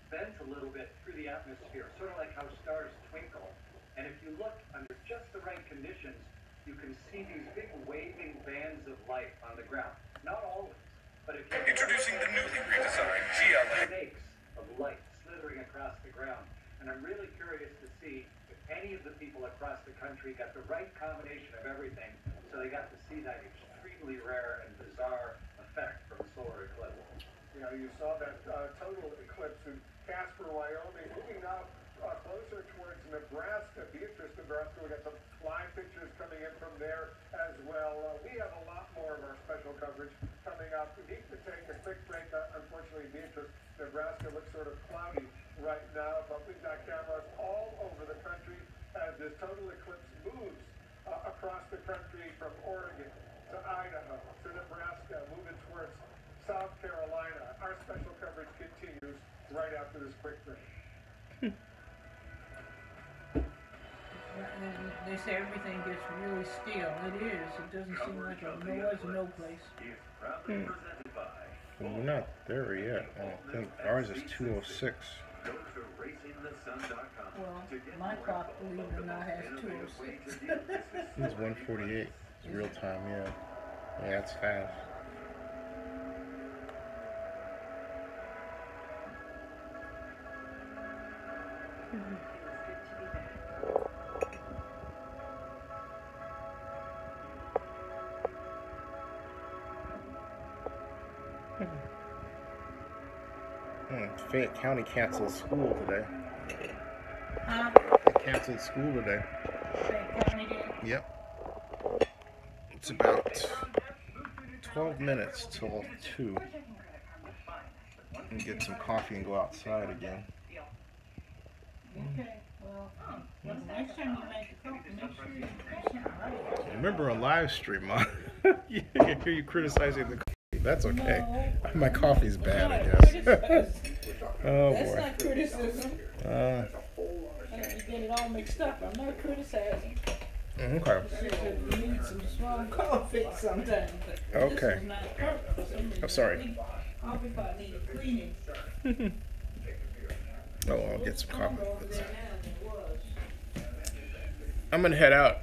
bent a little bit through the atmosphere, sort of like how stars twinkle. And if you look under just the right conditions, you can see these big waving bands of light on the ground. Not always, but if you introducing the newly redesigned GLA. snakes of light slithering across the ground. And I'm really curious to see if any of the people across the country got the right combination of everything, so they got to see that extremely rare and bizarre effect from a solar eclipse. You know, you saw that total eclipse in Casper, Wyoming, moving now closer towards Nebraska, Beatrice, Nebraska. We got some live pictures coming in from there as well. We have a lot more of our special coverage coming up. We need to take a quick break. Unfortunately, Beatrice, Nebraska looks sort of cloudy right now, but we've got cameras all over the country as this total eclipse moves across the country from Oregon to Idaho to Nebraska, moving towards South Carolina. Our special coverage continues right after this quick break. They say everything gets really still. It is. It doesn't seem like a noise in no place. Well, we're not there yet. I don't think ours is 2:06. Well, my clock, believe it or not, has 2:06. It's 1:48. It's real time, yeah. Yeah, it's fast. Fayette County canceled school today. Huh? They canceled school today. Fayette County did? Yep. It's about 12 minutes till 2. And get some coffee and go outside again. Okay. Well, next time you make the coffee, make sure you do something right. Remember on Livestream, you hear you criticizing the coffee. That's okay. No. My coffee's bad, I guess. Oh That's boy. not criticism. You get it all mixed up. I'm not criticizing. Okay. It's just that you need some strong coffee sometimes. But Okay. This is not perfect. I'm sorry. Coffee pot needed cleaning. Oh, I'll get some coffee. I'm gonna head out.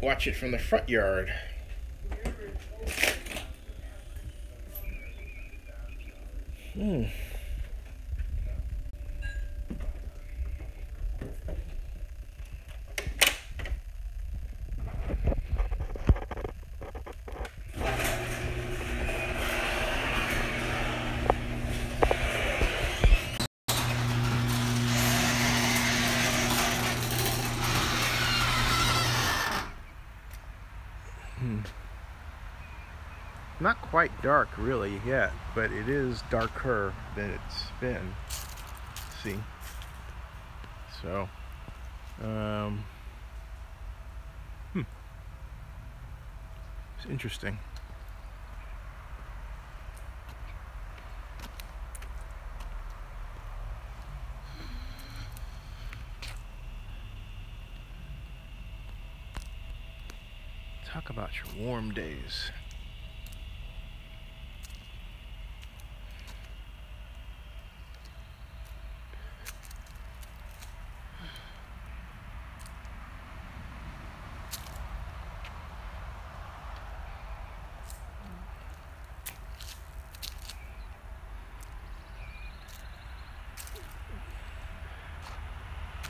Watch it from the front yard. Not quite dark really yet, but it is darker than it's been. See? So, it's interesting. Talk about your warm days.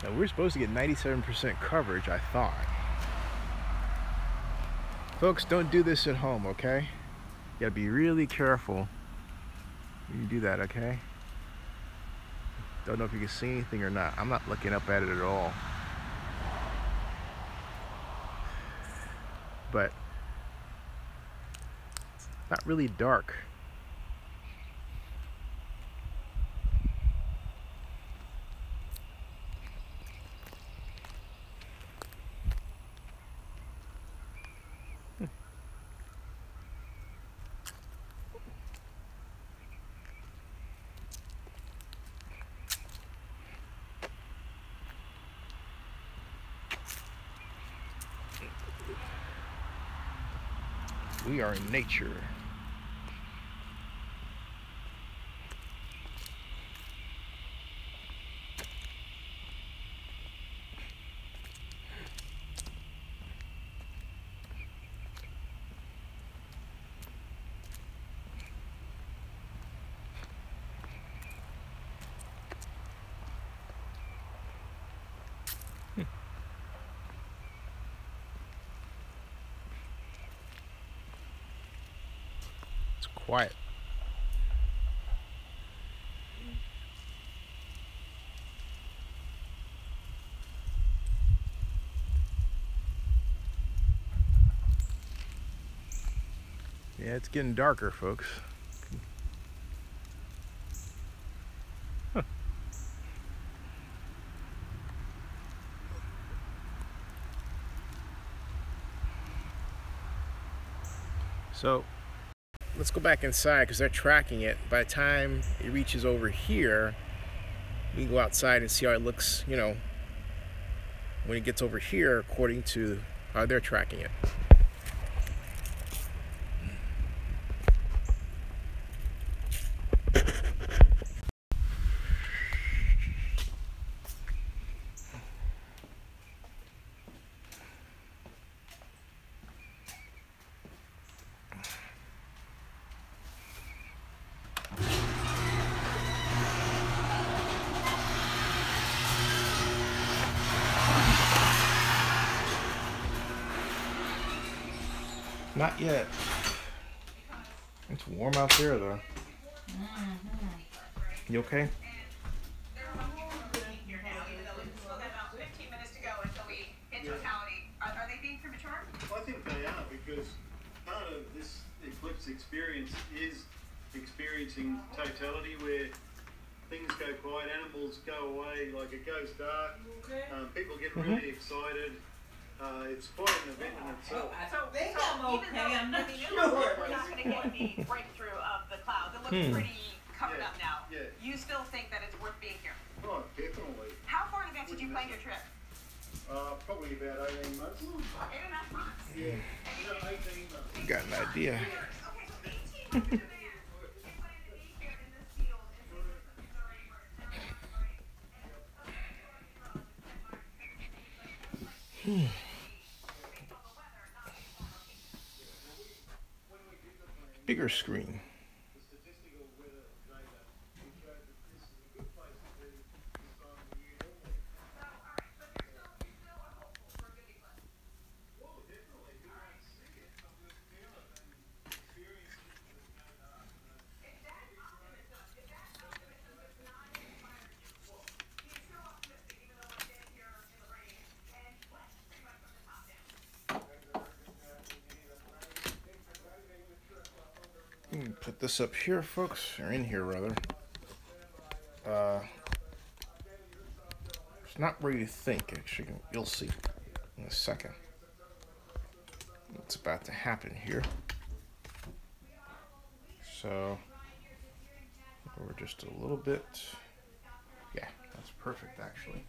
Now, we're supposed to get 97% coverage, I thought. Folks, don't do this at home, okay? You gotta be really careful when you do that, okay? Don't know if you can see anything or not. I'm not looking up at it at all. But not really dark. We are in nature. It's quiet. Yeah, it's getting darker, folks. Huh. So let's go back inside because they're tracking it. By the time it reaches over here, we can go outside and see how it looks, you know, when it gets over here according to how they're tracking it. Not yet. It's warm out there, though. You okay? Are they being premature? I think they are, because part of this Eclipse experience is experiencing totality, where things go quiet, animals go away, like it goes dark, people get really excited. It's quite an event in itself. So I'm okay. I'm not sure. We're not going to get the breakthrough of the clouds. It looks pretty covered up now. Yeah. You still think that it's worth being here? Oh, definitely. How far in advance did you plan your trip? Probably about 18 months. 8.5 months. Yeah. 18 months. You got an idea. Okay, so 18 months in advance. You plan to be here in this field and see this is already Bigger screen. The statistical weather data showed that this is a good place to be this time of the year normally. you still are hopeful for a good eclipse. Well, definitely. We might see it. I'm just feel it and experience it. If that optimism does not inspire you, he's still optimistic even though we're standing here in the rain and wet pretty much from the top down. Put this up here, folks, or in here rather. It's not where you think, actually. You'll see in a second what's about to happen here. So we're just a little bit. Yeah, that's perfect actually.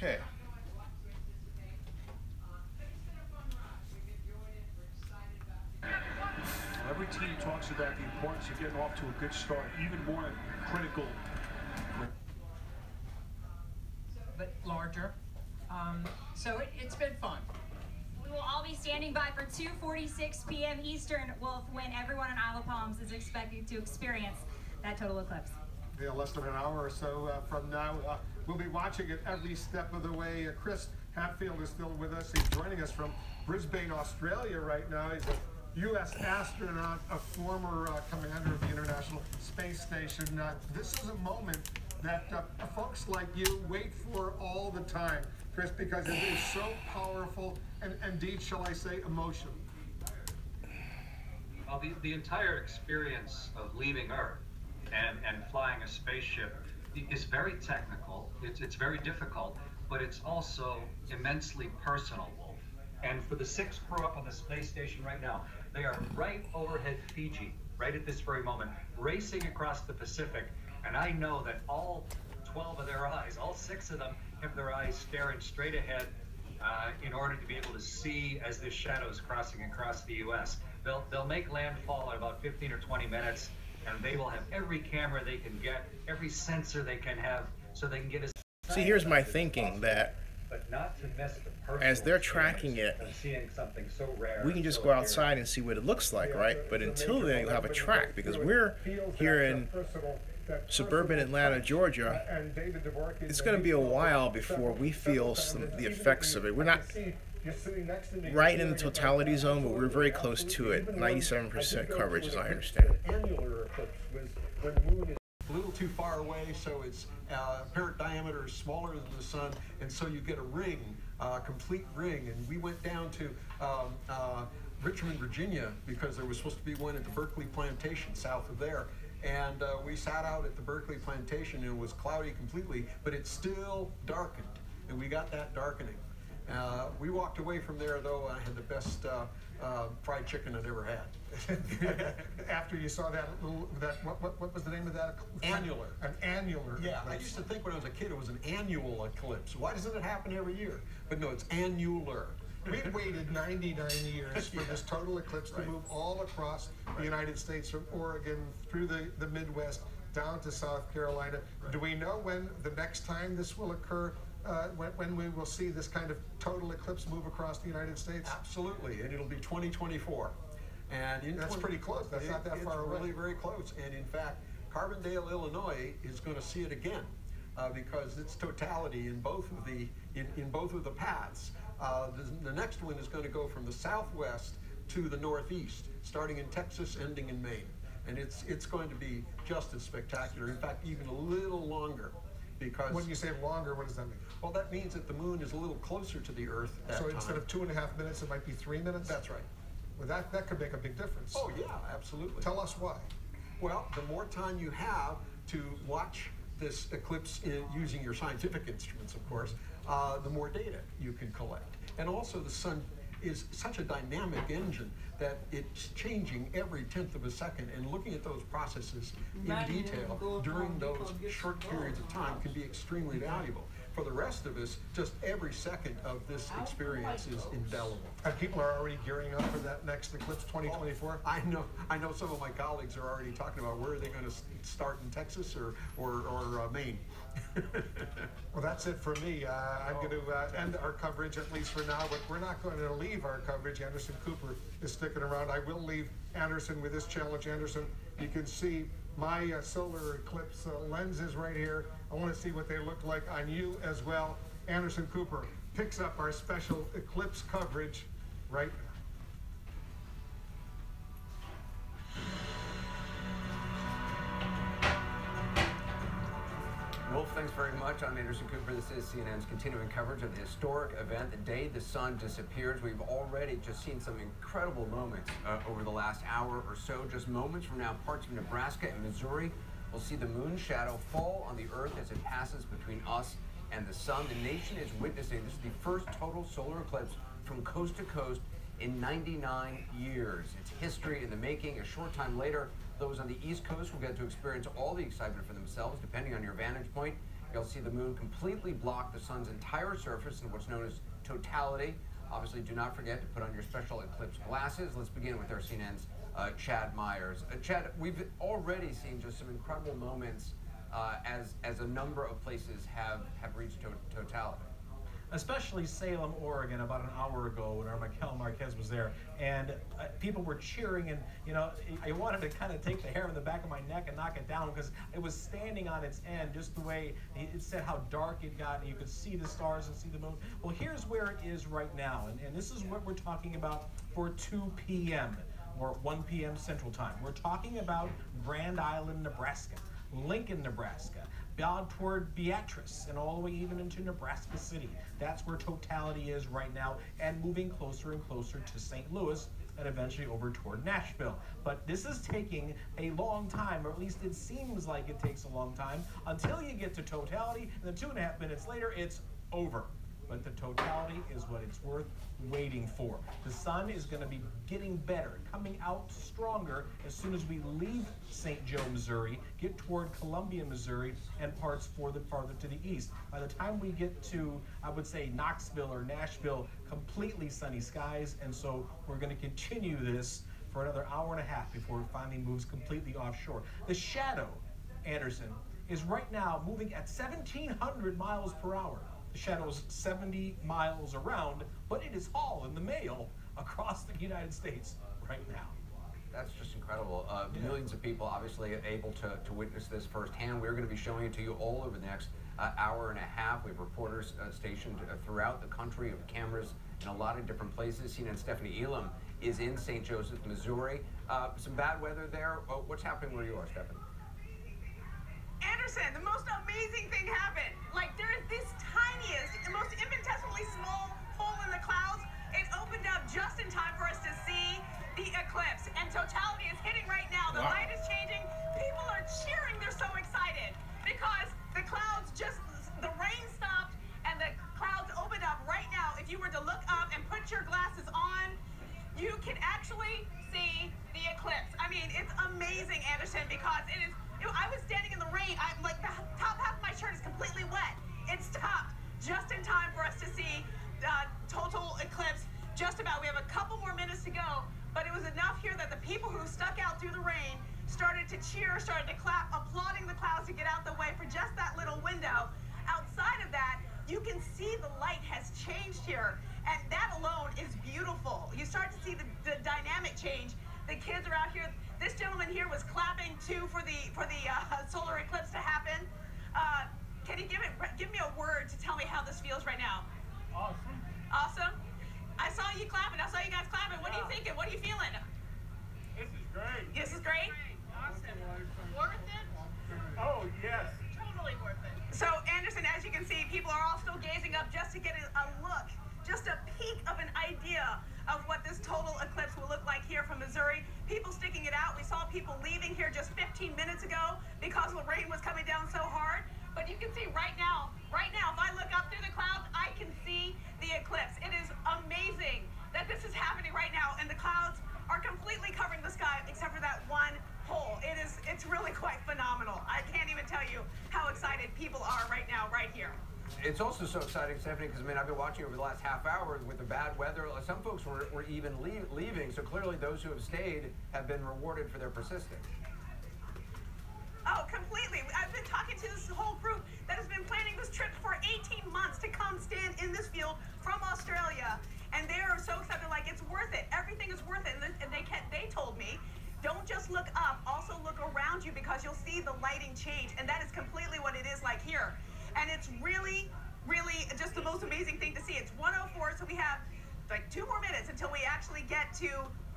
Okay. Every team talks about the importance of getting off to a good start, even more critical. But larger. So it's been fun. We will all be standing by for 2:46 p.m. Eastern, Wolf, when everyone in Isle of Palms is expected to experience that total eclipse. Yeah, less than an hour or so from now. We'll be watching it every step of the way. Chris Hatfield is still with us. He's joining us from Brisbane, Australia right now. He's a U.S. astronaut, a former commander of the International Space Station. This is a moment that folks like you wait for all the time, Chris, because it is so powerful and indeed, shall I say, emotional. Well, the entire experience of leaving Earth and flying a spaceship is very technical. It's very difficult, but it's also immensely personal. And for the 6 crew up on the space station right now, they are right overhead Fiji, right at this very moment, racing across the Pacific. And I know that all 12 of their eyes, all 6 of them, have their eyes staring straight ahead in order to be able to see as this shadow is crossing across the U.S. They'll make landfall in about 15 or 20 minutes, and they will have every camera they can get, every sensor they can have, so they can get as... See, here's my thinking, that but not to miss the as they're tracking it, seeing something so rare, we can just go outside and see what it looks like, right? But until then, you'll have a track, because we're here in suburban Atlanta, Georgia. It's going to be a while before we feel the effects of it. We're not right in the totality zone, but we're very close to it. 97% coverage, as I understand. Annular eclipse was when the moon is a little too far away, so its apparent diameter is smaller than the sun, and so you get a ring, complete ring. And we went down to Richmond, Virginia, because there was supposed to be one at the Berkeley Plantation south of there. And we sat out at the Berkeley Plantation, and it was cloudy completely, but it still darkened, and we got that darkening. We walked away from there, though. I had the best fried chicken I'd ever had. After you saw that little, what was the name of that? Annular. An annular. Yeah, eclipse. I used to think when I was a kid it was an annual eclipse. Why doesn't it happen every year? But no, it's annular. We waited 99 years for this total eclipse to move all across the United States, from Oregon through the Midwest down to South Carolina. Do we know when the next time this will occur? When we will see this kind of total eclipse move across the United States? Absolutely, and it'll be 2024. And that's pretty close. That's not that far away. It's really very close. And in fact, Carbondale, Illinois is going to see it again because it's totality in both of the paths. The next one is going to go from the southwest to the northeast, starting in Texas, ending in Maine. And it's going to be just as spectacular. In fact, even a little longer. Because when you say longer, what does that mean? Well, that means that the moon is a little closer to the Earth at that time. So instead of 2.5 minutes, it might be 3 minutes? That's right. Well, that could make a big difference. Oh, yeah, absolutely. Tell us why. Well, the more time you have to watch this eclipse using your scientific instruments, of course, the more data you can collect. And also the sun is such a dynamic engine that it's changing every 1/10 of a second, and looking at those processes in detail during those short periods of time can be extremely valuable. For the rest of us, just every second of this experience is indelible. And people are already gearing up for that next eclipse, 2024? I know some of my colleagues are already talking about where are they going to start, in Texas or Maine. Well, that's it for me. I'm going to end our coverage, at least for now, but we're not going to leave our coverage. Anderson Cooper is sticking around. I will leave Anderson with this challenge. Anderson, you can see my solar eclipse lenses right here. I want to see what they look like on you as well. Anderson Cooper picks up our special eclipse coverage right now. Wolf, thanks very much. I'm Anderson Cooper. This is CNN's continuing coverage of the historic event, the day the sun disappears. We've already just seen some incredible moments over the last hour or so. Just moments from now, parts of Nebraska and Missouri will see the moon shadow fall on the Earth as it passes between us and the sun. The nation is witnessing, this is the first total solar eclipse from coast to coast in 99 years. It's history in the making. A short time later, those on the East Coast will get to experience all the excitement for themselves, depending on your vantage point. You'll see the moon completely block the sun's entire surface in what's known as totality. Obviously, do not forget to put on your special eclipse glasses. Let's begin with our CNN's Chad Myers. Chad, we've already seen just some incredible moments as a number of places have reached totality. Especially Salem, Oregon, about an hour ago when our Mikel Marquez was there, and people were cheering, and I wanted to kind of take the hair in the back of my neck and knock it down because it was standing on its end, just the way it said how dark it got, and you could see the stars and see the moon. Well, here's where it is right now, and this is what we're talking about for 2 p.m. or 1 p.m. Central Time. We're talking about Grand Island, Nebraska, Lincoln, Nebraska, down toward Beatrice and all the way even into Nebraska City. That's where totality is right now, and moving closer and closer to St. Louis and eventually over toward Nashville. But this is taking a long time, or at least it seems like it takes a long time, until you get to totality, and then 2.5 minutes later, it's over. But the totality is what it's worth waiting for. The sun is going to be getting better, coming out stronger as soon as we leave St. Joe, Missouri, get toward Columbia, Missouri, and parts farther to the east. By the time we get to, I would say, Knoxville or Nashville, completely sunny skies, and so we're going to continue this for another 1.5 hours before it finally moves completely offshore. The shadow, Anderson, is right now moving at 1,700 miles per hour. The shadow is 70 miles around, but it is hauling the mail across the United States right now. That's just incredible. Millions of people obviously able to witness this firsthand. We're going to be showing it to you all over the next 1.5 hours. We have reporters stationed throughout the country, with cameras in a lot of different places. CNN Stephanie Elam is in St. Joseph, Missouri. Some bad weather there. What's happening where you are, Stephanie? Anderson, the most amazing thing happened. Like, there is this tiniest, the most infinitesimally small hole in the clouds. It opened up just in time for us to see the eclipse. And totality is hitting right now. The light is changing. People are cheering. They're so excited because the clouds the rain stopped and the clouds opened up right now. If you were to look up and put your glasses on, you can actually see the eclipse. I mean, it's amazing, Anderson, because it is. I was standing in the rain. Like the top half of my shirt is completely wet. It stopped just in time for us to see total eclipse. Just about. We have a couple more minutes to go, but it was enough here that the people who stuck out through the rain started to cheer, started to clap, applauding the clouds to get out the way for just that little window. Outside of that, you can see the light has changed here, and that alone is beautiful. You start to see the dynamic change. The kids are out here. This gentleman here was clapping too for the solar eclipse to happen. Can you give me a word to tell me how this feels right now? Awesome. Awesome. I saw you clapping. I saw you guys clapping. What are you thinking? What are you feeling? This is great. This is great. Awesome. Worth it? Oh yes. Totally worth it. So Anderson, as you can see, people are all still gazing up just to get a look, just a peek of an idea of what this total eclipse will look like here from Missouri. People sticking it out. We saw people leaving here just 15 minutes ago because the rain was coming down so hard. But you can see right now, if I look up through the clouds, I can see the eclipse. It is amazing that this is happening right now, and the clouds are completely covering the sky except for that one hole. It's really quite phenomenal. I can't even tell you how excited people are right now, right here. It's also so exciting, Stephanie, because I've been watching over the last half hour with the bad weather. Some folks were even leaving, so clearly those who have stayed have been rewarded for their persistence. Oh, completely. I've been talking to this whole group that has been planning this trip for 18 months to come stand in this field from Australia, and they are so excited. Like, it's worth it. Everything is worth it. And they told me, don't just look up, also look around you, because you'll see the lighting change, and that is completely what it is like here. And it's really, really just the most amazing thing to see. It's 1:04, so we have like 2 more minutes until we actually get to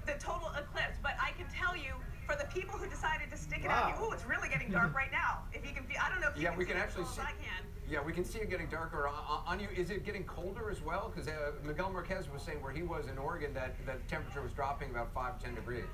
the total eclipse. But I can tell you, for the people who decided to stick it out, ooh, it's really getting dark right now. If you can, I don't know if you can. We can actually see. I can. Yeah, we can see it getting darker on you. Is it getting colder as well? Because Miguel Marquez was saying where he was in Oregon that the temperature was dropping about 5 to 10 degrees.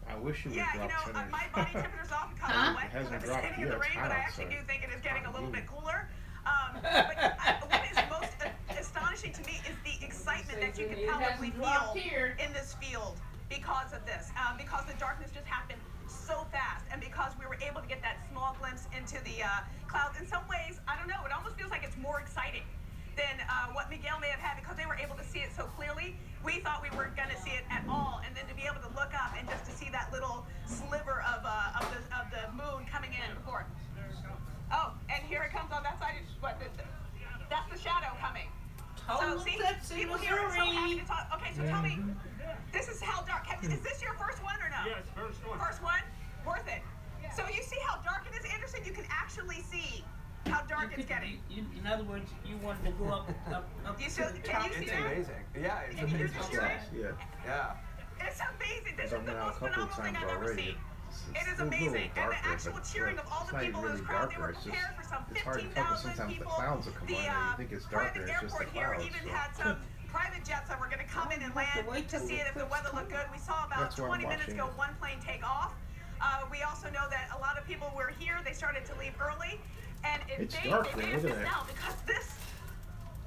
I wish it would drop my body temperature's off because I'm wet because I'm standing in the rain, but I actually do think it is getting a little bit cooler. But what is most astonishing to me is the excitement that you can probably feel in this field because of this, because the darkness just happened so fast, and because we were able to get that small glimpse into the clouds. In some ways, I don't know, it almost feels like it's more exciting than what Miguel may have had, because they were able to see it so clearly. We thought we weren't going to see it at all, and then to be able to look up and just to see that little sliver of the moon coming in before. Oh, and here it comes on that side. That's the shadow coming. So see, people here are so happy to talk. Okay, so tell me, this is how dark. Is this your first one or no? Yes, first one. First one? Worth it. So you see how dark it is, Anderson? You can actually see how dark it's getting. In other words, you wanted to go up can you see that? It's amazing. Yeah, it's can amazing. Yeah. Yeah. It's amazing. This is the most phenomenal thing I've ever seen. It is a little amazing. darker, And the actual cheering of all the people in this crowd, they were prepared for some 15,000 people. Clouds will come on and you think it's darker, Private it's just the airport here clouds, even so. had some private jets that were going to come in and land to see it if the weather looked good. We saw about 20 minutes ago one plane take off. We also know that a lot of people were here. They started to leave early. And It's they dark, may man. have Look at missed that. out because this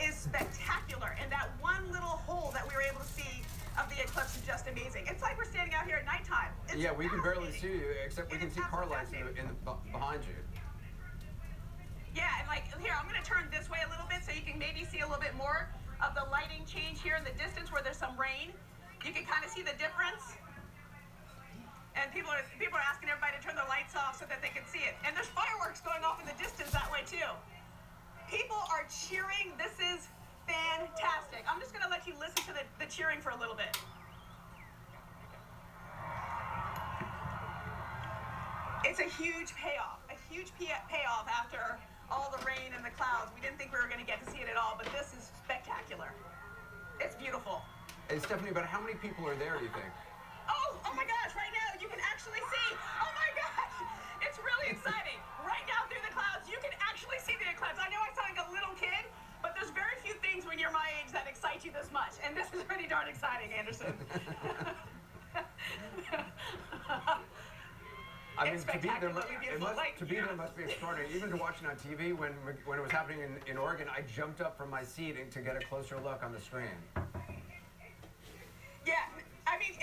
is spectacular. And that one little hole that we were able to see of the eclipse is just amazing. It's like we're standing out here at nighttime. It's yeah, we can barely see you, except we can see car lights behind you. Yeah, and like here, I'm going to turn this way a little bit so you can maybe see a little bit more of the lighting change here in the distance where there's some rain. You can kind of see the difference. And people are asking everybody to turn their lights off so that they can see it. And there's fireworks going off in the distance that way too. People are cheering. This is fantastic. I'm just going to let you listen to the cheering for a little bit. It's a huge payoff after all the rain and the clouds. We didn't think we were going to get to see it at all, but this is spectacular. It's beautiful. Hey, Stephanie, but how many people are there, do you think? Oh my gosh, right now you can actually see. Oh my gosh, it's really exciting. Right now through the clouds, you can actually see the eclipse. I know I sound like a little kid, but there's very few things when you're my age that excite you this much. And this is pretty darn exciting, Anderson. I mean, to be there must be extraordinary. Even to watching on TV when it was happening in Oregon, I jumped up from my seat to get a closer look on the screen. Yeah, I mean,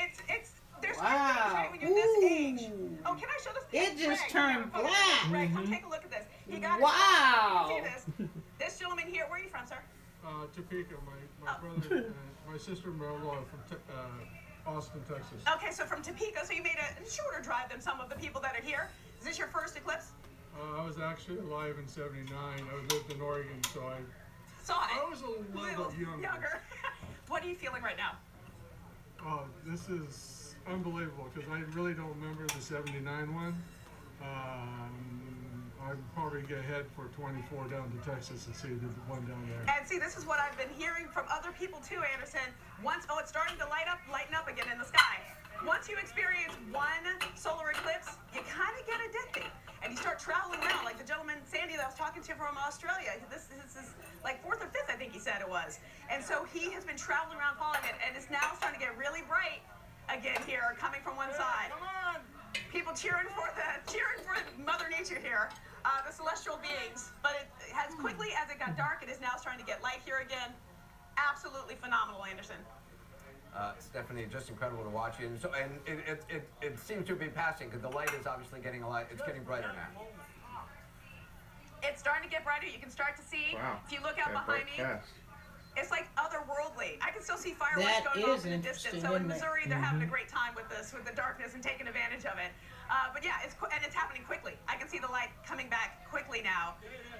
there's right when you're this age. Oh, can I show this? It just turned black. Greg, come take a look at this. He got wow. it. See this? This gentleman here, where are you from, sir? Topeka. My brother and my sister-in-law from Austin, Texas. Okay, so from Topeka, so you made a shorter drive than some of the people that are here. Is this your first eclipse? I was actually alive in '79. I lived in Oregon, so I was a little bit younger. What are you feeling right now? Oh, this is unbelievable because I really don't remember the '79 one. I'd probably get ahead for 24 down to Texas and see the one down there. And see, this is what I've been hearing from other people too, Anderson. It's starting to lighten up again in the sky. Once you experience one solar eclipse, you kind of get addicted. And you start traveling around, like the gentleman, Sandy, that I was talking to from Australia. This is like 4th or 5th, I think he said it was. And so he has been traveling around following it, and it's now starting to get really bright again here, coming from one side. Come on! People cheering for Mother Nature here, the celestial beings. But as quickly as it got dark, it is now starting to get light here again. Absolutely phenomenal, Anderson. Stephanie, just incredible to watch you. And it seems to be passing because the light is obviously getting it's getting brighter now. It's starting to get brighter. You can start to see. Wow. If you look out behind me, it's like otherworldly. I can still see fireworks going off in the distance. So in Missouri, they're having a great time with this, with the darkness and taking advantage of it. But yeah, it's happening quickly. I can see the light coming back quickly now.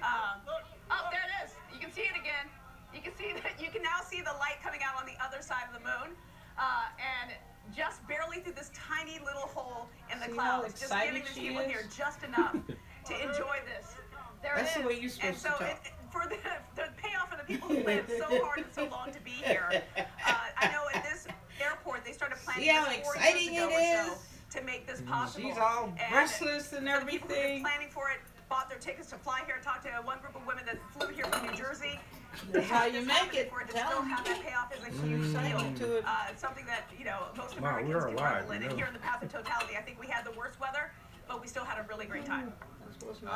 Oh, there it is. You can see it again. You can see that. You can now see the light coming out on the other side of the moon, and just barely through this tiny little hole in the clouds, just giving these people here just enough to enjoy this. That's the way you're supposed to talk. For the payoff for the people who lived so hard and so long to be here. I know at this airport they started planning See how this 4 exciting years ago it or so is? to make this possible. She's all breathless and the people who've been everything. planning for it bought their tickets to fly here. Talked to one group of women that flew here from New Jersey. That's how you make it. For it to still have that payoff is a huge deal. It's something that most Americans can revel in. And here in the path of totality, I think we had the worst weather, but we still had a really great time.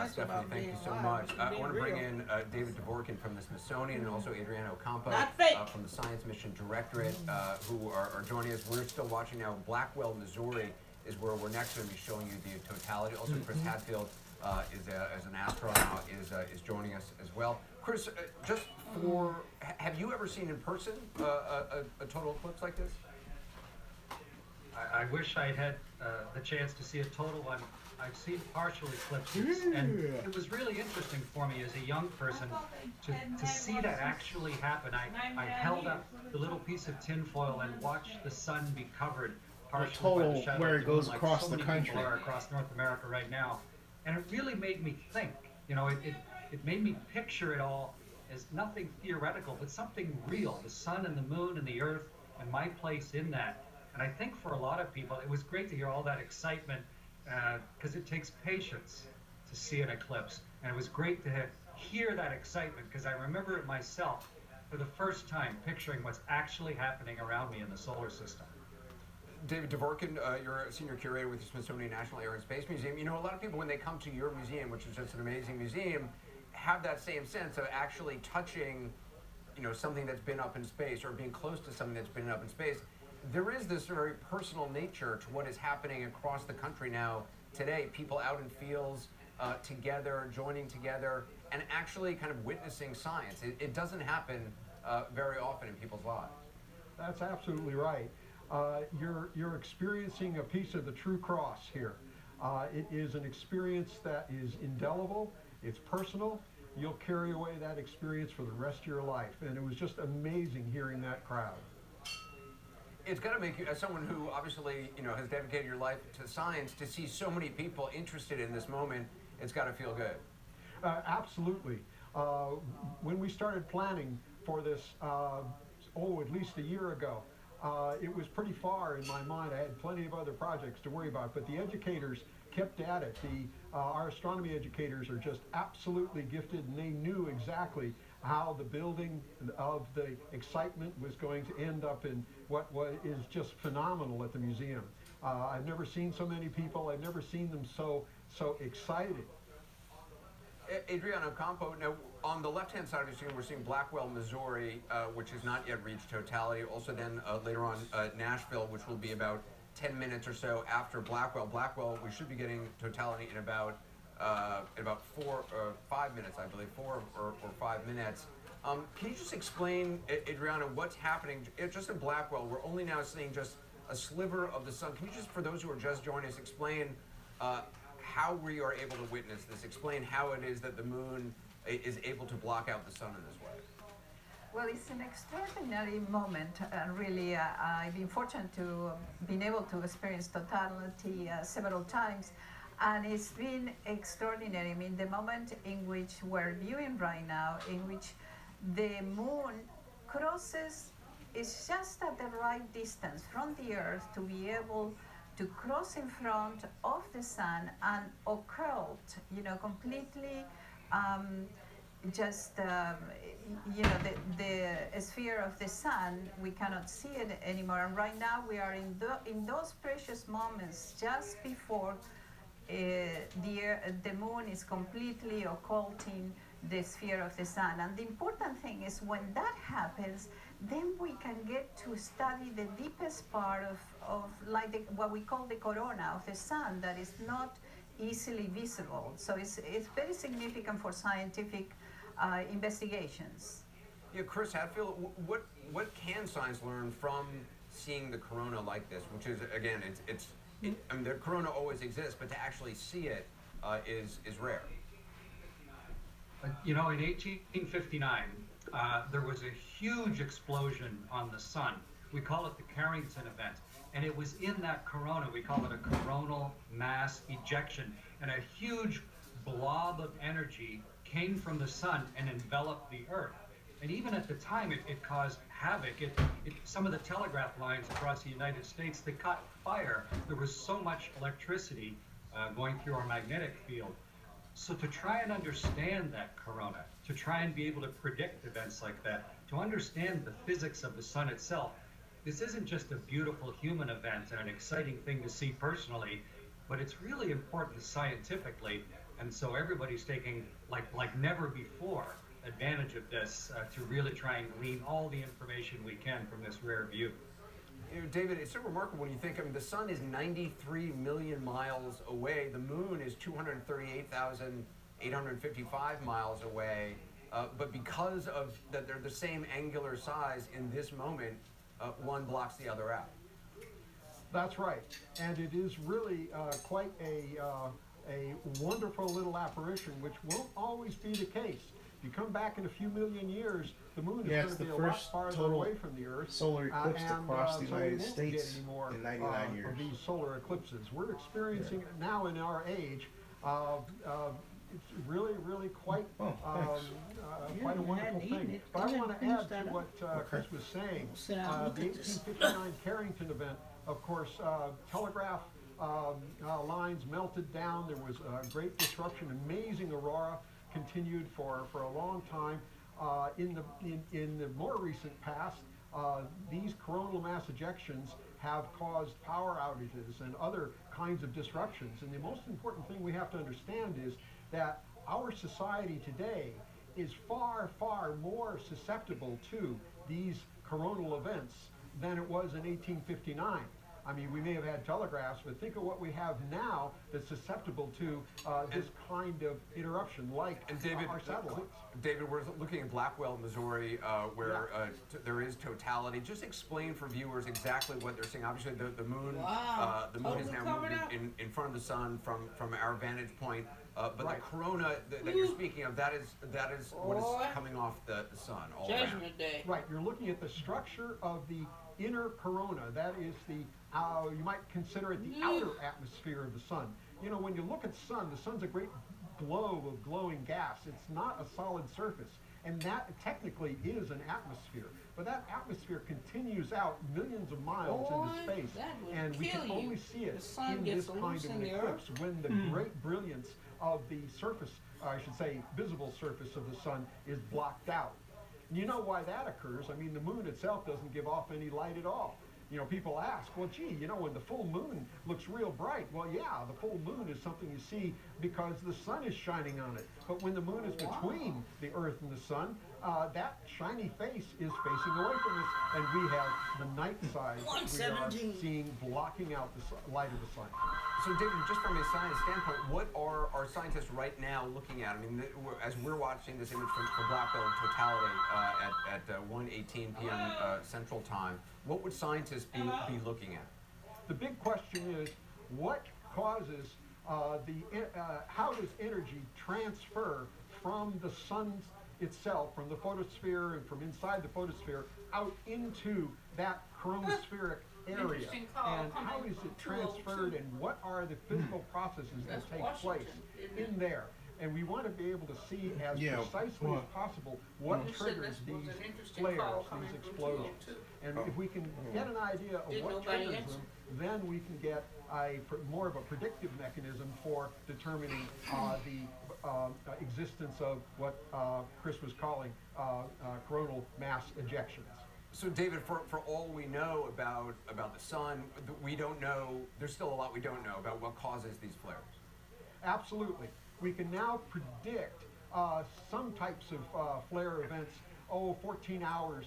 Stephanie, thank you so much. I want to bring in David Dvorkin from the Smithsonian and also Adriana Ocampo from the Science Mission Directorate who are joining us. We're still watching now. Blackwell, Missouri is where we're next going to be showing you the totality. Also, Chris Hadfield as an astronaut is joining us as well. Chris, have you ever seen in person a total eclipse like this? I wish I had the chance to see a total one. I've seen partial eclipses, and it was really interesting for me as a young person to see that actually happen. I held up the little piece of tinfoil and watched the sun be covered partially by the shadow where it goes like across so the many country. people are across North America right now, and it really made me think. It made me picture it all as nothing theoretical, but something real. The sun and the moon and the earth and my place in that. And I think for a lot of people, it was great to hear all that excitement because it takes patience to see an eclipse. And it was great to hear that excitement, because I remember it myself for the first time picturing what's actually happening around me in the solar system. David Dvorkin, you're a senior curator with the Smithsonian National Air and Space Museum. You know, a lot of people, when they come to your museum, which is just an amazing museum, have that same sense of actually touching, you know, something that's been up in space, or being close to something that's been up in space. There is this very personal nature to what is happening across the country now today. People out in fields together, joining together, and actually kind of witnessing science. It doesn't happen very often in people's lives. That's absolutely right. You're experiencing a piece of the true cross here. It is an experience that is indelible, it's personal. You'll carry away that experience for the rest of your life. And it was just amazing hearing that crowd. It's got to make you, as someone who obviously, you know, has dedicated your life to science, to see so many people interested in this moment, it's got to feel good. Absolutely. When we started planning for this, at least a year ago, it was pretty far in my mind. I had plenty of other projects to worry about, but the educators kept at it. Our astronomy educators are just absolutely gifted, and they knew exactly how the building of the excitement was going to end up in what is just phenomenal at the museum. I've never seen so many people. I've never seen them so excited. Adriano Campo, now on the left-hand side of the screen, we're seeing Blackwell, Missouri, which has not yet reached totality. Also then later on Nashville, which will be about 10 minutes or so after Blackwell. Blackwell, we should be getting totality in about 4 or 5 minutes, I believe, 4 or 5 minutes. Can you just explain, Adriano, what's happening just in Blackwell? We're only now seeing just a sliver of the sun. Can you just, for those who are just joining us, explain how we are able to witness this? Explain how it is that the moon is able to block out the sun in this way. Well, it's an extraordinary moment. Really, I've been fortunate to been able to experience totality several times, and it's been extraordinary. I mean, the moment in which we're viewing right now, in which the moon crosses, is just at the right distance from the Earth to be able to cross in front of the sun and occult, you know, completely you know, the sphere of the sun, we cannot see it anymore. And right now we are in those precious moments just before the moon is completely occulting the sphere of the sun. And the important thing is when that happens, then we can get to study the deepest part of like what we call the corona of the sun, that is not easily visible. So it's very significant for scientific investigations. Yeah, Chris Hadfield, what can science learn from seeing the corona like this? Which is, again, I mean, the corona always exists, but to actually see it is rare. You know, in 1859, there was a huge explosion on the sun. We call it the Carrington event. And it was in that corona, we call it a coronal mass ejection. And a huge blob of energy came from the sun and enveloped the Earth. And even at the time, it caused havoc. Some of the telegraph lines across the United States, they caught fire. There was so much electricity going through our magnetic field. So to try and understand that corona, to try and be able to predict events like that, to understand the physics of the sun itself, this isn't just a beautiful human event and an exciting thing to see personally, but it's really important scientifically. And so everybody's taking, like never before, advantage of this to really try and glean all the information we can from this rare view. You know, David, it's so remarkable when you think, I mean, the sun is 93 million miles away. The moon is 238,855 miles away. But because of that, they're the same angular size in this moment, one blocks the other out. That's right. And it is really quite a wonderful little apparition, which won't always be the case. If you come back in a few million years, the moon is going to be a lot farther away from the Earth. Solar eclipse across the United so States in 99 years. Of these solar eclipses. We're experiencing it now in our age. It's really, really quite quite a wonderful thing. But I want to add to what Chris was saying. The 1859 Carrington event, of course, telegraph lines melted down. There was a great disruption. Amazing aurora continued for a long time. In the more recent past, these coronal mass ejections have caused power outages and other kinds of disruptions. And the most important thing we have to understand is that our society today is far, far more susceptible to these coronal events than it was in 1859. I mean, we may have had telegraphs, but think of what we have now that's susceptible to this kind of interruption, like our satellites. David, we're looking at Blackwell, Missouri, where there is totality. Just explain for viewers exactly what they're seeing. Obviously, the moon, the moon is now moving in front of the sun from our vantage point. But the corona that you're speaking of, that is what is coming off the sun all Judgment Day. Right, you're looking at the structure of the inner corona. That is the, you might consider it the outer atmosphere of the sun. You know, when you look at the sun's a great globe of glowing gas. It's not a solid surface. And that technically is an atmosphere. But that atmosphere continues out millions of miles into space. And we can only see it in this kind of an eclipse when the great brilliance of the surface, I should say visible surface of the sun, is blocked out. And you know why that occurs? I mean, the moon itself doesn't give off any light at all. You know, people ask, well, gee, you know, when the full moon looks real bright, well, yeah, the full moon is something you see because the sun is shining on it. But when the moon is between the Earth and the sun, that shiny face is facing away from us, and we have the night side we are seeing blocking out the light of the sun. So, David, just from a science standpoint, what are our scientists right now looking at? I mean, as we're watching this image from Blackwell in totality at 1:18 p.m. Central Time, what would scientists be looking at? The big question is, what causes how does energy transfer from the sun itself, from the photosphere and from inside the photosphere, out into that chromospheric area? And how is it transferred, and what are the physical processes that take place in there? And we want to be able to see as precisely as possible what triggers these flares, these explosions. And if we can get an idea of what triggers them, then we can get more of a predictive mechanism for determining the existence of what Chris was calling coronal mass ejections. So, David, for all we know about the sun, we don't know, there's still a lot we don't know about what causes these flares. Absolutely. We can now predict some types of flare events, 14 hours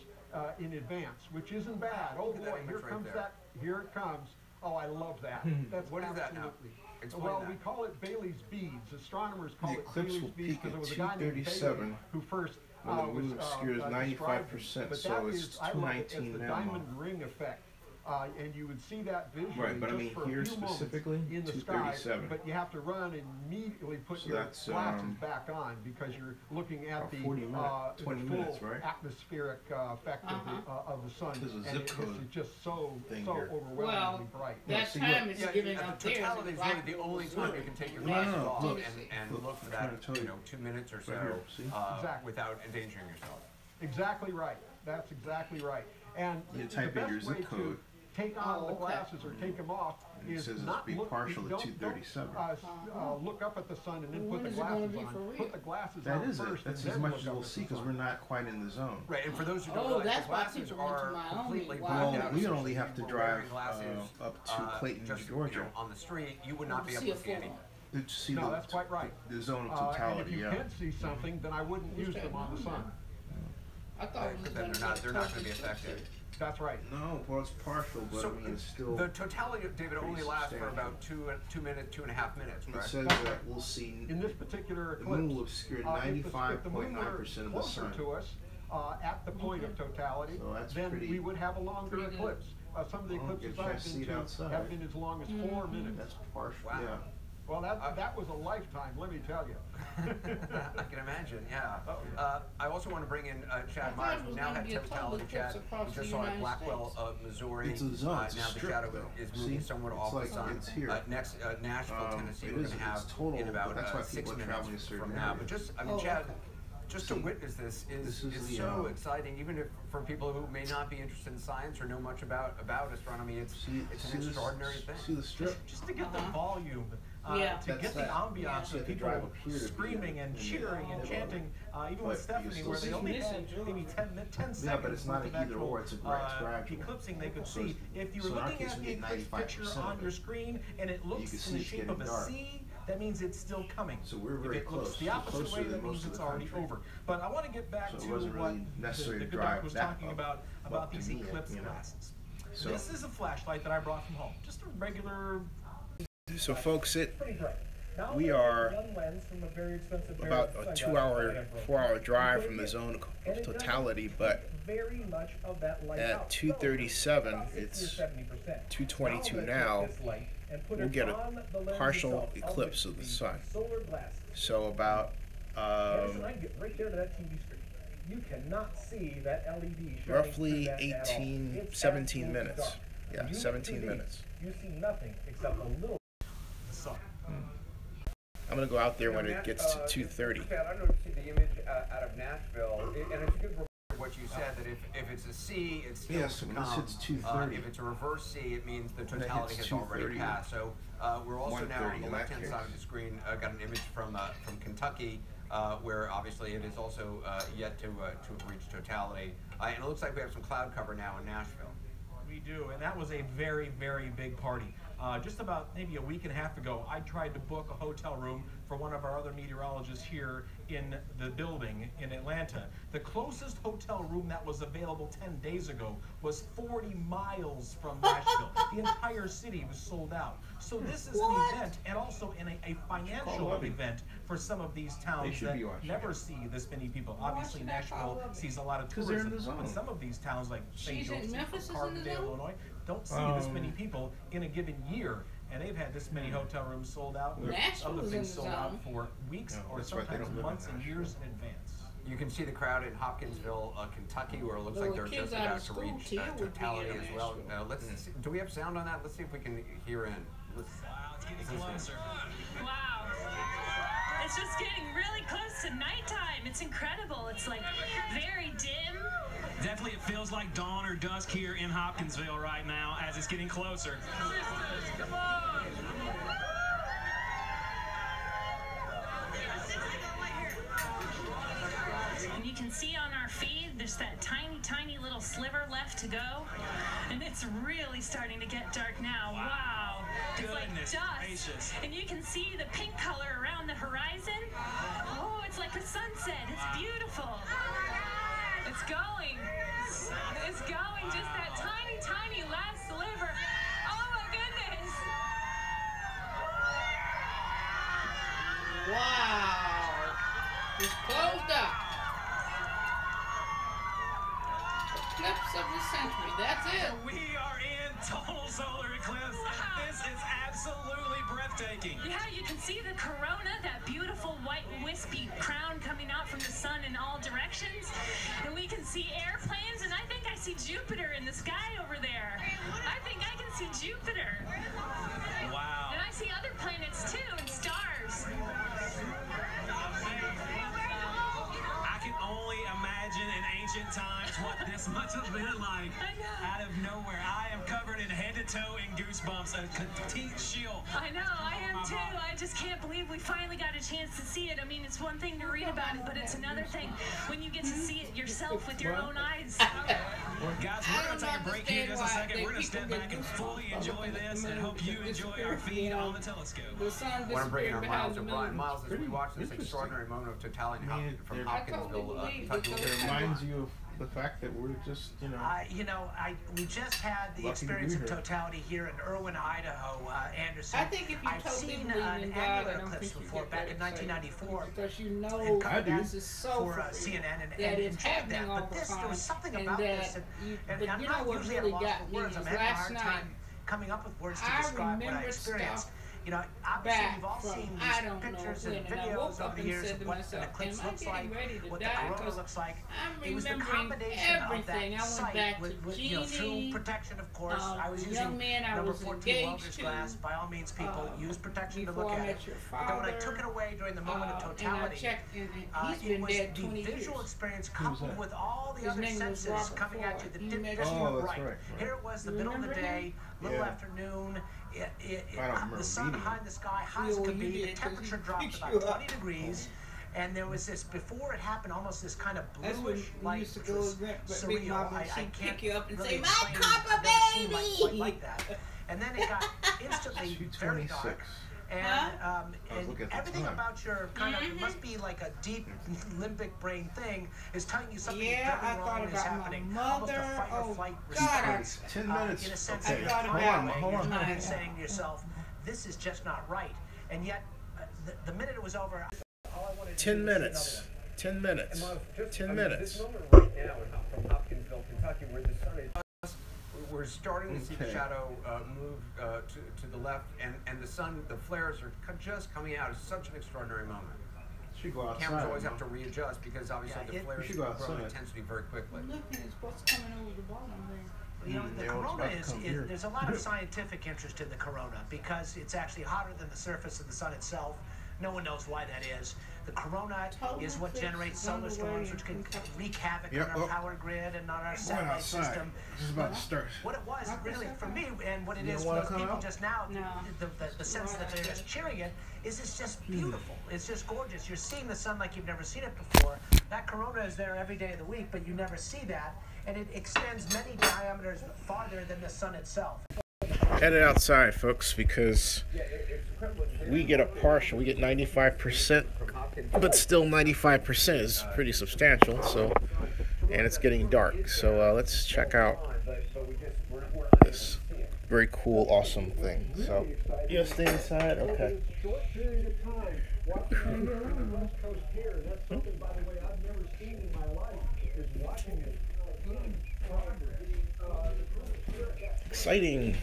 in advance, which isn't bad. Oh boy, here comes that, here it comes. Oh, I love that. That's what is that now? Well, we call it Bailey's beads. Astronomers call it Bailey's beads because it was a guy named Bailey who first when the moon obscures 95%, so it's 219 the now. diamond ring effect. And you would see that visually right, but I mean for here a few specifically, in the sky, but you have to run and immediately put your glasses back on because you're looking at the full atmospheric effect of the sun, and it's just so overwhelmingly bright. That time is giving up there. Totality is really the only time you can take your glasses off and look for that 2 minutes or so without endangering yourself. Exactly right. That's exactly right. And you the type in your best way zip code. To take on the glasses or take them off is not look, partial at don't 237. Look up at the sun and then put the glasses on. Put the glasses on first. That's as much as we'll see because we're not quite in the zone. Right, and for those who don't realize, the glasses are completely blacked out. We only have to drive up to Clayton, Georgia. On the street, you would not be able to see anything. No, that's quite right. The zone of totality, and if you can see something, then I wouldn't use them on the sun. I thought then they're not going to be affected. That's right. No, well, it's partial, but so I mean, it's still. The totality, David, only lasts for about 2 minutes, 2.5 minutes, correct? It says that we'll see. In this particular eclipse, the moon will obscure 95.9% of the sun. To us at the point of totality, then we would have a longer eclipse. Some of the eclipses I've been to have been as long as 4 minutes. That's partial. Wow. Yeah. Well, that was a lifetime, let me tell you. I can imagine, yeah. I also want to bring in Chad Myers, who now had totality. Chad, we just saw at Blackwell, Missouri. It's a zone. Now the shadow is moving somewhat off the sun. Next, Nashville, Tennessee, we're going to have in about 6 minutes from now. But just, I mean, Chad, just to witness this is so exciting, even if for people who may not be interested in science or know much about astronomy. It's an extraordinary thing. See the strip? Just to get the volume, to get the ambiance of people screaming and cheering and chanting, even with Stephanie, where they only had maybe 10 seconds. Yeah, but it's not an either or, it's a gradual. Eclipsing they could see. If you were looking at the eclipse picture on your screen and it looks in the shape of a C, that means it's still coming. So we're very close. If it looks the opposite way, that means it's already over. But I want to get back to what the good doc was talking about these eclipse glasses. So this is a flashlight that I brought from home. Just a regular... So folks, we are about a 4-hour drive from the zone of totality, but at 2:37, it's 2:22 now, we'll get a partial eclipse of the sun. So about you cannot see that LED roughly 17 minutes. Yeah, 17 minutes. You see nothing except a little sun. I'm going to go out there when it gets to 2:30. I don't know if you see the image out of Nashville, and it's a good reminder what you said, that if it's a C, it's still to come. When this hits 2:30. If it's a reverse C, it means the totality has already passed. So we're also now on the left-hand side of the screen got an image from Kentucky, where obviously it is also yet to have reached totality. And it looks like we have some cloud cover now in Nashville. We do, and that was a very, very big party. Just about maybe a week and a half ago, I tried to book a hotel room for one of our other meteorologists here in the building in Atlanta. The closest hotel room that was available 10 days ago was 40 miles from Nashville. The entire city was sold out. So this is an event, and also a financial event for some of these towns that never see this many people. Obviously, Nashville sees a lot of tourism, but some of these towns like St. Joseph or Carbondale, Illinois, don't see this many people in a given year. And they've had this many hotel rooms sold out, other things sold out for weeks or sometimes months and years in advance. You can see the crowd in Hopkinsville, Kentucky, where it looks like they're just about to reach totality as well. Let's see, do we have sound on that? Let's see if we can hear in. Wow, it's getting closer. Wow. It's just getting really close to nighttime. It's incredible. It's like very dim. Definitely it feels like dawn or dusk here in Hopkinsville right now as it's getting closer. Come on! And you can see on our feed, there's that tiny, tiny little sliver left to go. And it's really starting to get dark now. Wow. It's like dusk. And you can see the pink color around the horizon. Oh, it's like a sunset. It's beautiful. It's going. It's going. Just that tiny, tiny last sliver. Oh my goodness. Wow. It's closed up. Eclipse of the century. That's it. We are in total solar eclipse. This is absolutely breathtaking. Yeah, you can see the corona, that beautiful white wispy crown coming out from the sun in all directions. And we can see airplanes, and I think I see Jupiter in the sky over there. I think I can see Jupiter. Wow. And I see other planets too, and stars. I can only imagine in ancient times what this must have been like. Out of nowhere. I am covered in head to toe in goosebumps, a complete chill. I know, I am too. I just can't believe we finally got a chance to see it. I mean, it's one thing to read about it, but it's another thing when you get to see it yourself with your own eyes. Guys, we're going to take a break here in just a second. We're going to step back and fully enjoy this and hope you enjoy our feed on the telescope. I want to bring in our Miles O'Brien. Miles, as we watch this extraordinary moment of totality from Hopkinsville, Kentucky. It reminds you of the fact that we're just, we just had the experience of totality here in Irwin, Idaho, Anderson. I think if you I've seen an annular eclipse before, back in 1994. Because you know and covered that this is so for CNN and it's enjoyed that. all But the there time, was something and about that this, and I'm not what usually at really a loss got for me words. I'm was having a last hard night. time coming up with words to I describe what I remember experienced. stuff You know, obviously we've all seen these pictures and videos over the years of what an eclipse looks like, what the corona looks like. It was the combination of that sight with you know, through protection, of course. I was using number 14 welder's glass. By all means, people use protection to look at it. But then when I took it away during the moment of totality, it was the visual experience coupled with all the other senses coming at you that didn't just look right. Here it was, the middle of the day, little afternoon. The sun high in the sky, high as it could be. The temperature dropped about 20 degrees. And there was this, before it happened, almost this kind of bluish light, which was surreal. I can't really explain it. I've never seen light quite like that. And then it got instantly very dark. And everything about your kind of, it must be like a deep limbic brain thing, is telling you something very wrong is happening. Almost a fight or flight response. 10 minutes. In a sense, Okay. hold on. You're saying to yourself, this is just not right. And yet, the minute it was over, 10 minutes. 10 minutes. 10 minutes. This moment right now from Hopkinsville, Kentucky, where the sun is, we're starting to see the shadow move to the left, and the sun, the flares are just coming out. It's such an extraordinary moment. Should go outside. Cameras always have to readjust because obviously the flares grow in intensity very quickly. Look, it's what's coming over the bottom there. You know, the corona is there's a lot of scientific interest in the corona because it's actually hotter than the surface of the sun itself. No one knows why that is. The corona is what generates solar storms, which can wreak havoc on our power grid and on our satellite system. This is about to start. What it was, really, for me, and what it is for those people just now, the sense that they're just cheering it, is it's just beautiful. It's just gorgeous. You're seeing the sun like you've never seen it before. That corona is there every day of the week, but you never see that. And it extends many diameters farther than the sun itself. Headed outside, folks, because we get a partial. We get 95%, but still 95% is pretty substantial. So, and it's getting dark. So let's check out this very cool, awesome thing. So, you gonna stay inside? Okay. Exciting.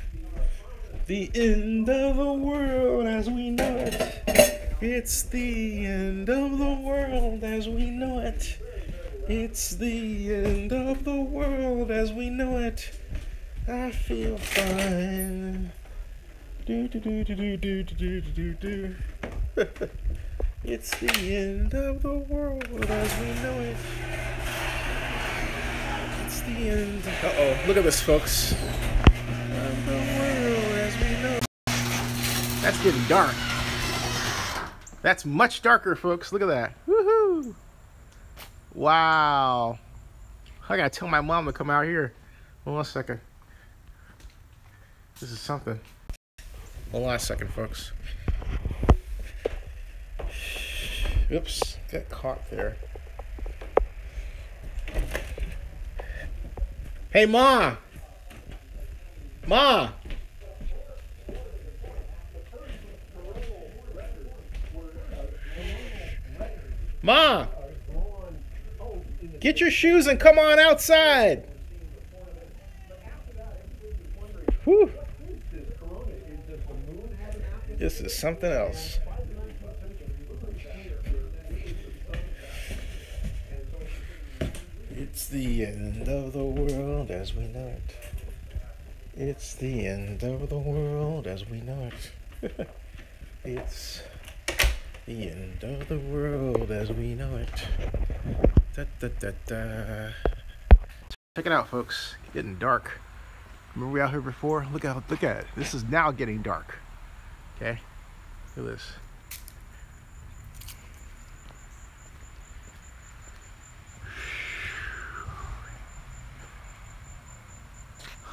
The end of the world as we know it. It's the end of the world as we know it. It's the end of the world as we know it. I feel fine. Do do do do do do do do do. It's the end of the world as we know it. It's the end. Uh-oh, look at this, folks. Of the world as we know. That's getting dark. That's much darker, folks. Look at that. Woohoo! Wow. I gotta tell my mom to come out here. Hold on a second. This is something. Hold on a second, folks. Oops, got caught there. Hey, Ma! Ma! Ma! Get your shoes and come on outside! Whew. This is something else. It's the end of the world as we know it. It's the end of the world as we know it. It's the end of the world as we know it. Da, da, da, da. Check it out, folks. It's getting dark. Remember we out here before? Look at it. This is now getting dark. Okay? Look at this.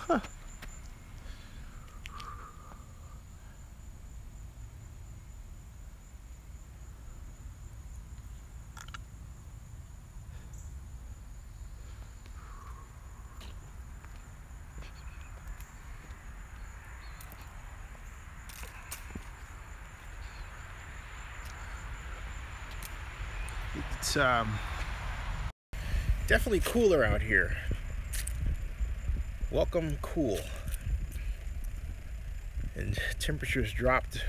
Huh. It's definitely cooler out here. Welcome cool. and temperatures dropped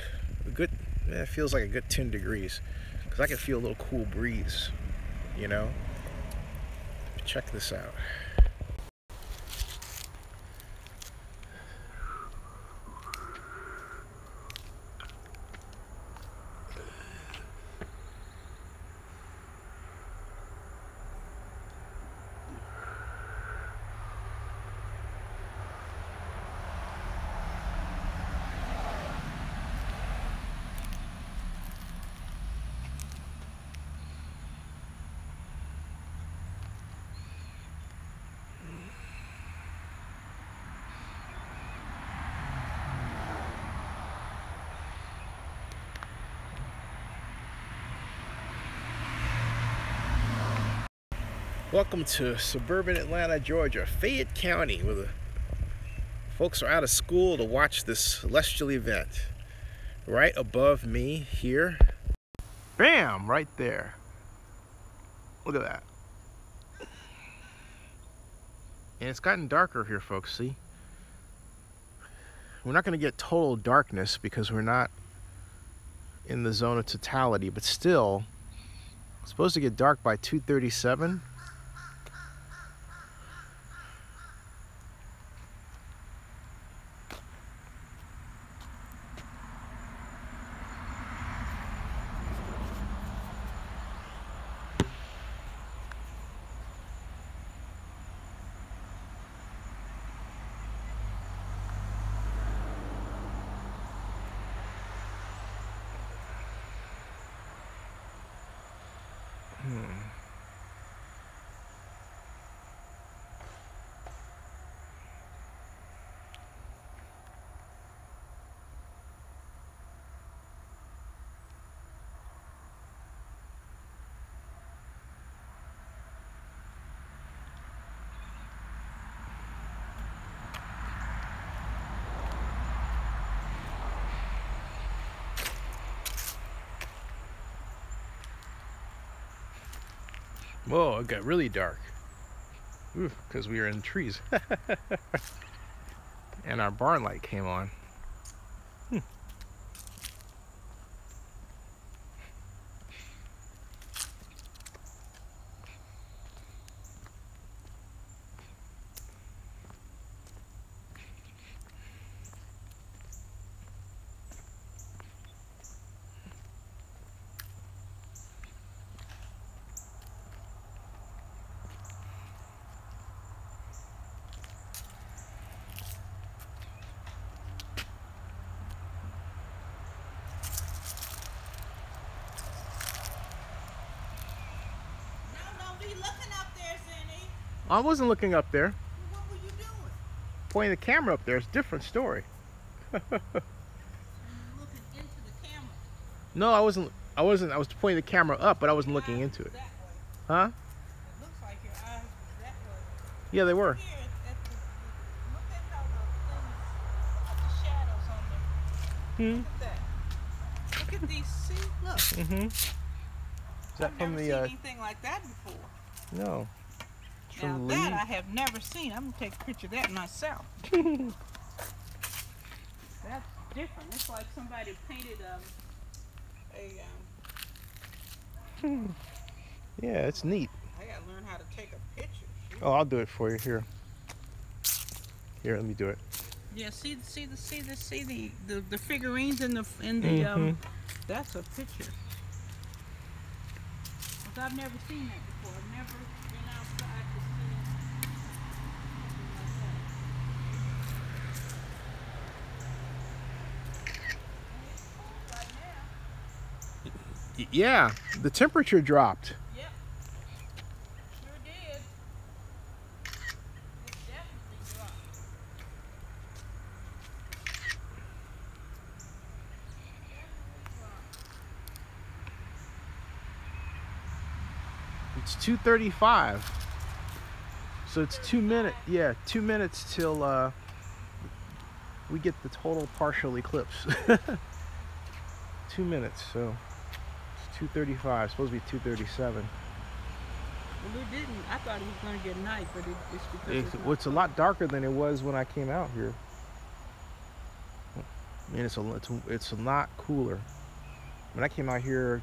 a good, it feels like a good 10 degrees, because I can feel a little cool breeze, you know. Check this out. Welcome to suburban Atlanta, Georgia, Fayette County, where the folks are out of school to watch this celestial event. Right above me here, bam, right there. Look at that. And it's gotten darker here, folks, see? We're not going to get total darkness because we're not in the zone of totality, but still, it's supposed to get dark by 2:37. Whoa, it got really dark. Because we were in trees. And our barn light came on. I wasn't looking up there. What were you doing? Pointing the camera up there. It's a different story. Looking into the camera. No, I wasn't. I was pointing the camera up, but I wasn't looking into it. Huh? It looks like your eyes were that way. Yeah, they were. Here look at how the shadows on there. Look at that. Look at these. See? Look. Is that I've from never the? seen anything like that before. No. It's Now from the that leaves. I have never seen. I'm gonna take a picture of that myself. That's different. It's like somebody painted Yeah, it's neat. I gotta learn how to take a picture. Shoot. Oh, I'll do it for you. Here. Here, let me do it. Yeah, see the figurines in the that's a picture. 'Cause I've never seen that before. I've never been outside to see something like that. Yeah, the temperature dropped. Yep. Sure did. It definitely dropped. It's 2:35. So it's 2 minutes. Yeah, 2 minutes till we get the total partial eclipse. 2 minutes. So it's 2:35. Supposed to be 2:37. Well, it didn't. I thought it was going to get night, but it's because Well, it's a lot darker than it was when I came out here. And it's a lot cooler. When I came out here,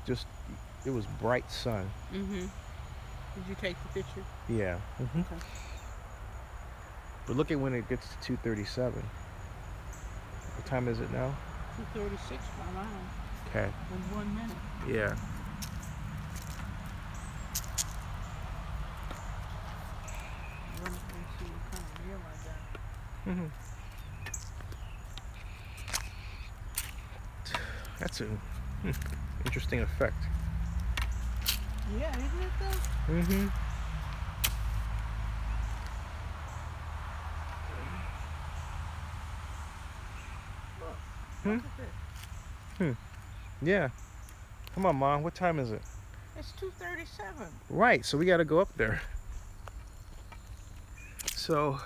it was bright sun. Mm-hmm. Did you take the picture? Yeah. Mm-hmm. Okay. But look at when it gets to 2:37. What time is it now? 2:36 by mine. Okay. In 1 minute. Yeah. Mm-hmm. That's an interesting effect. Yeah, isn't it though? Mm-hmm. Look at this. Yeah. Come on, Mom. What time is it? It's 2:37. Right. So we got to go up there. So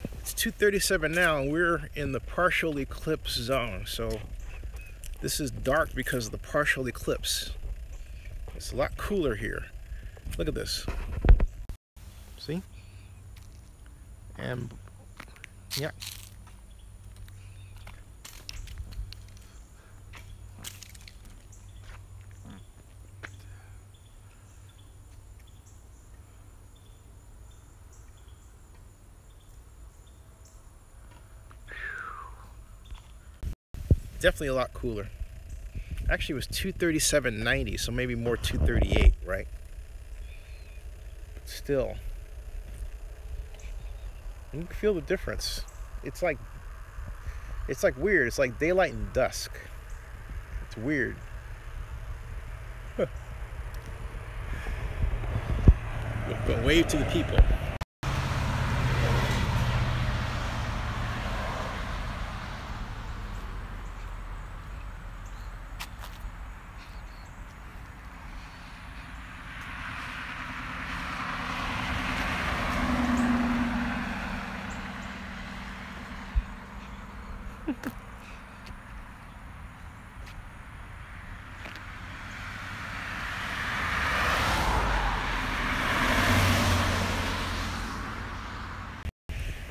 it's 2:37 now, and we're in the partial eclipse zone. So this is dark because of the partial eclipse. It's a lot cooler here. Look at this. See? And yeah. Definitely a lot cooler. Actually, it was 237.90, so maybe more 238, right? But still, you can feel the difference. It's like weird. It's like daylight and dusk. It's weird. Huh. Go wave to the people.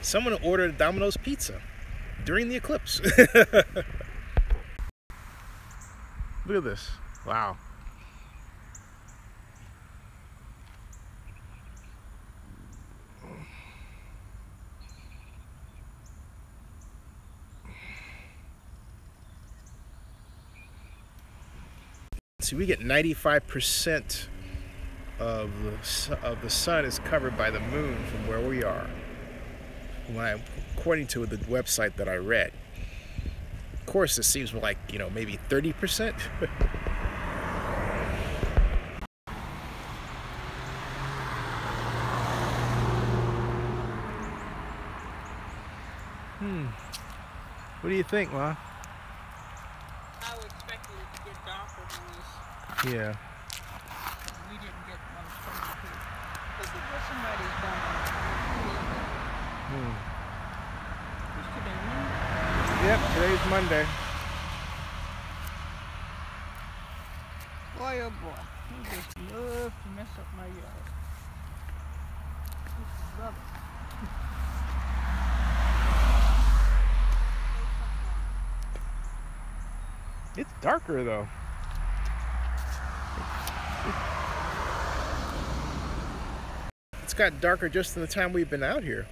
Someone ordered Domino's pizza during the eclipse. Look at this. Wow. See, we get 95% of the sun is covered by the moon from where we are. According to the website that I read. Of course, it seems like, maybe 30%. What do you think, Ma? I would expect it to get darker than this. Yeah. We didn't get one from here. Look at what somebody's done. What's today, Monday? Yep, today's Monday. Boy, oh boy. He just loves to mess up my yard. Just love it. It's darker though. It's got darker just in the time we've been out here.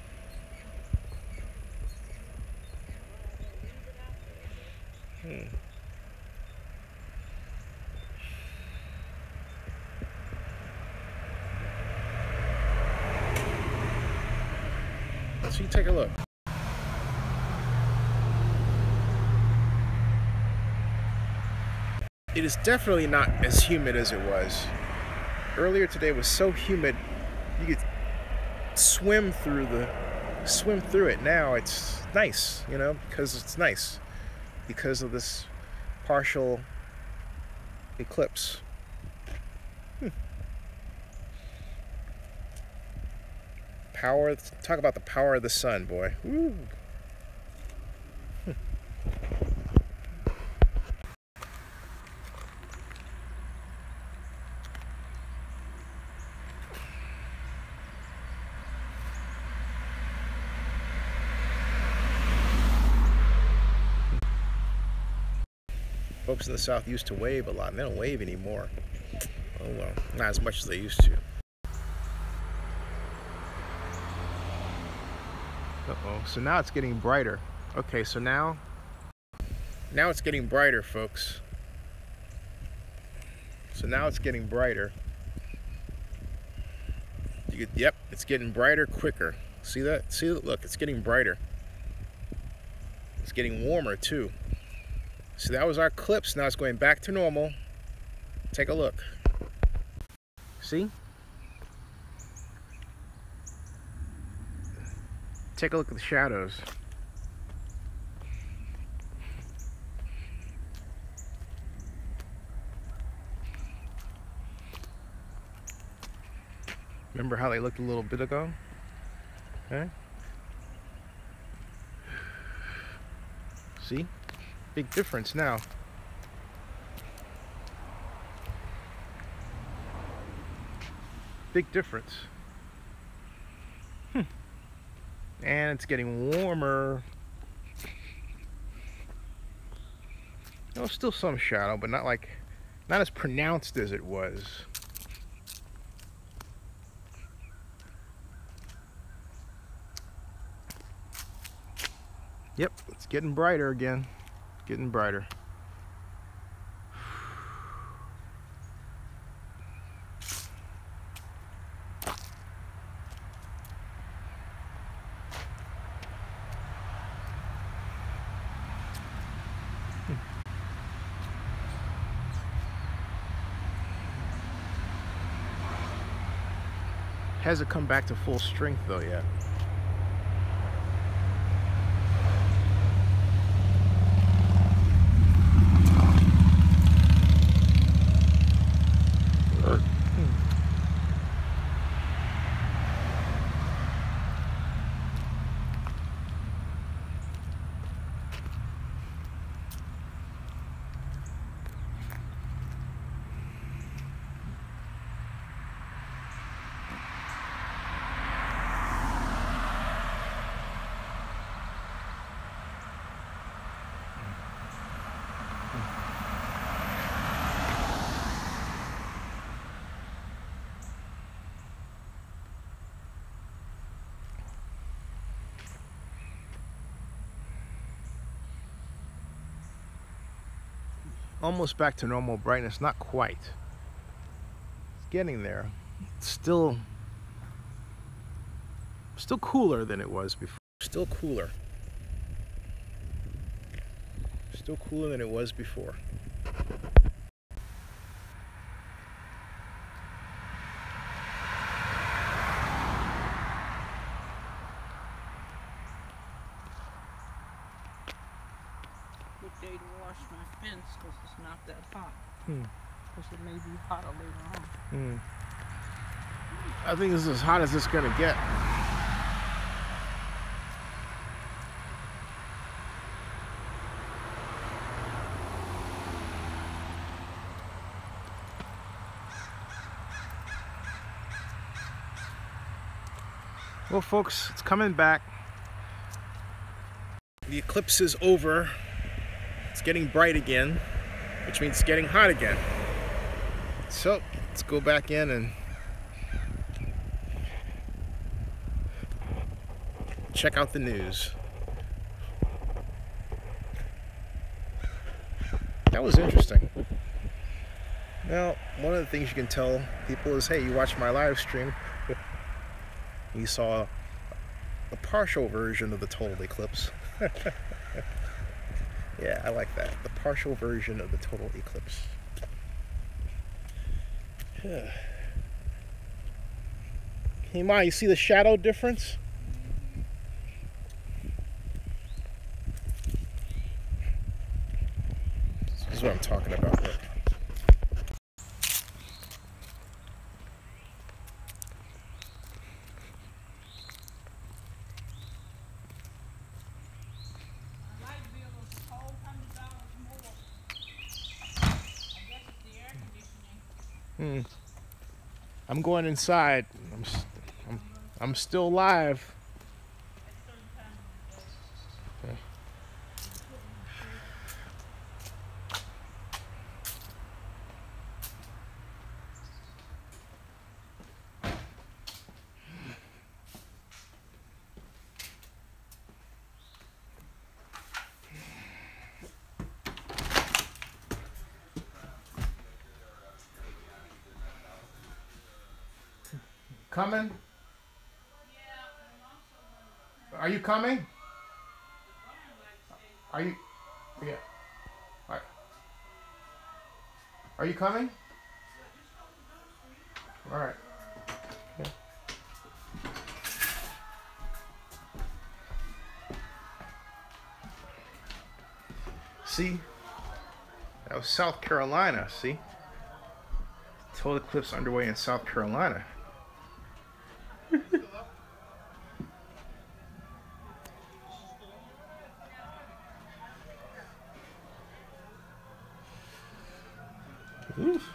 So you take a look. It is definitely not as humid as it was. Earlier today was so humid you could swim through it. Now it's nice, because it's nice because of this partial eclipse. Talk about the power of the sun, boy. Woo. Folks in the South used to wave a lot, and they don't wave anymore. Oh well, not as much as they used to. Uh-oh, so now it's getting brighter. Okay, so now it's getting brighter, folks. So now it's getting brighter. Yep, it's getting brighter quicker. See that? See, look, it's getting brighter. It's getting warmer too. So that was our eclipse. Now it's going back to normal. Take a look. See? Take a look at the shadows. Remember how they looked a little bit ago? Okay. See? Big difference now. Big difference. And it's getting warmer. No, still some shadow, but not as pronounced as it was. Yep, it's getting brighter again. Getting brighter. Hasn't come back to full strength though yet. Almost back to normal brightness, not quite. It's getting there. It's still cooler than it was before. Still cooler. Still cooler than it was before. Good day to wash my fence because it's not that hot. Because it may be hotter later on. I think this is as hot as it's gonna get. Well, folks, it's coming back. The eclipse is over. It's getting bright again, which means it's getting hot again. So let's go back in and check out the news. That was interesting. Now, one of the things you can tell people is, hey, you watched my live stream. You saw a partial version of the total eclipse. Yeah, I like that. The partial version of the total eclipse. Hey, Ma, you see the shadow difference? This is what I'm talking about. Look. I'm going inside. I'm still live. Okay. coming? Are you coming? Are you? Yeah. Are you coming? All right. Okay. See? That was South Carolina, see? Total eclipse underway in South Carolina. Oof.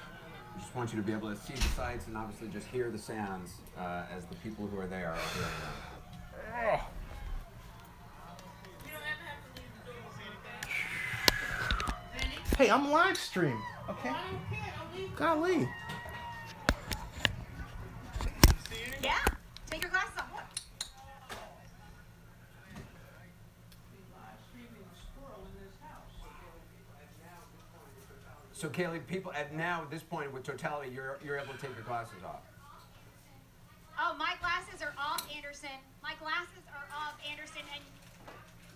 I just want you to be able to see the sights and obviously just hear the sounds as the people who are there are hearing them. Hey, I'm live stream. Okay. Golly. Yeah. Take your glasses off. So Kaylee, people at this point with totality, you're able to take your glasses off. Oh, my glasses are off, Anderson. My glasses are off, Anderson. And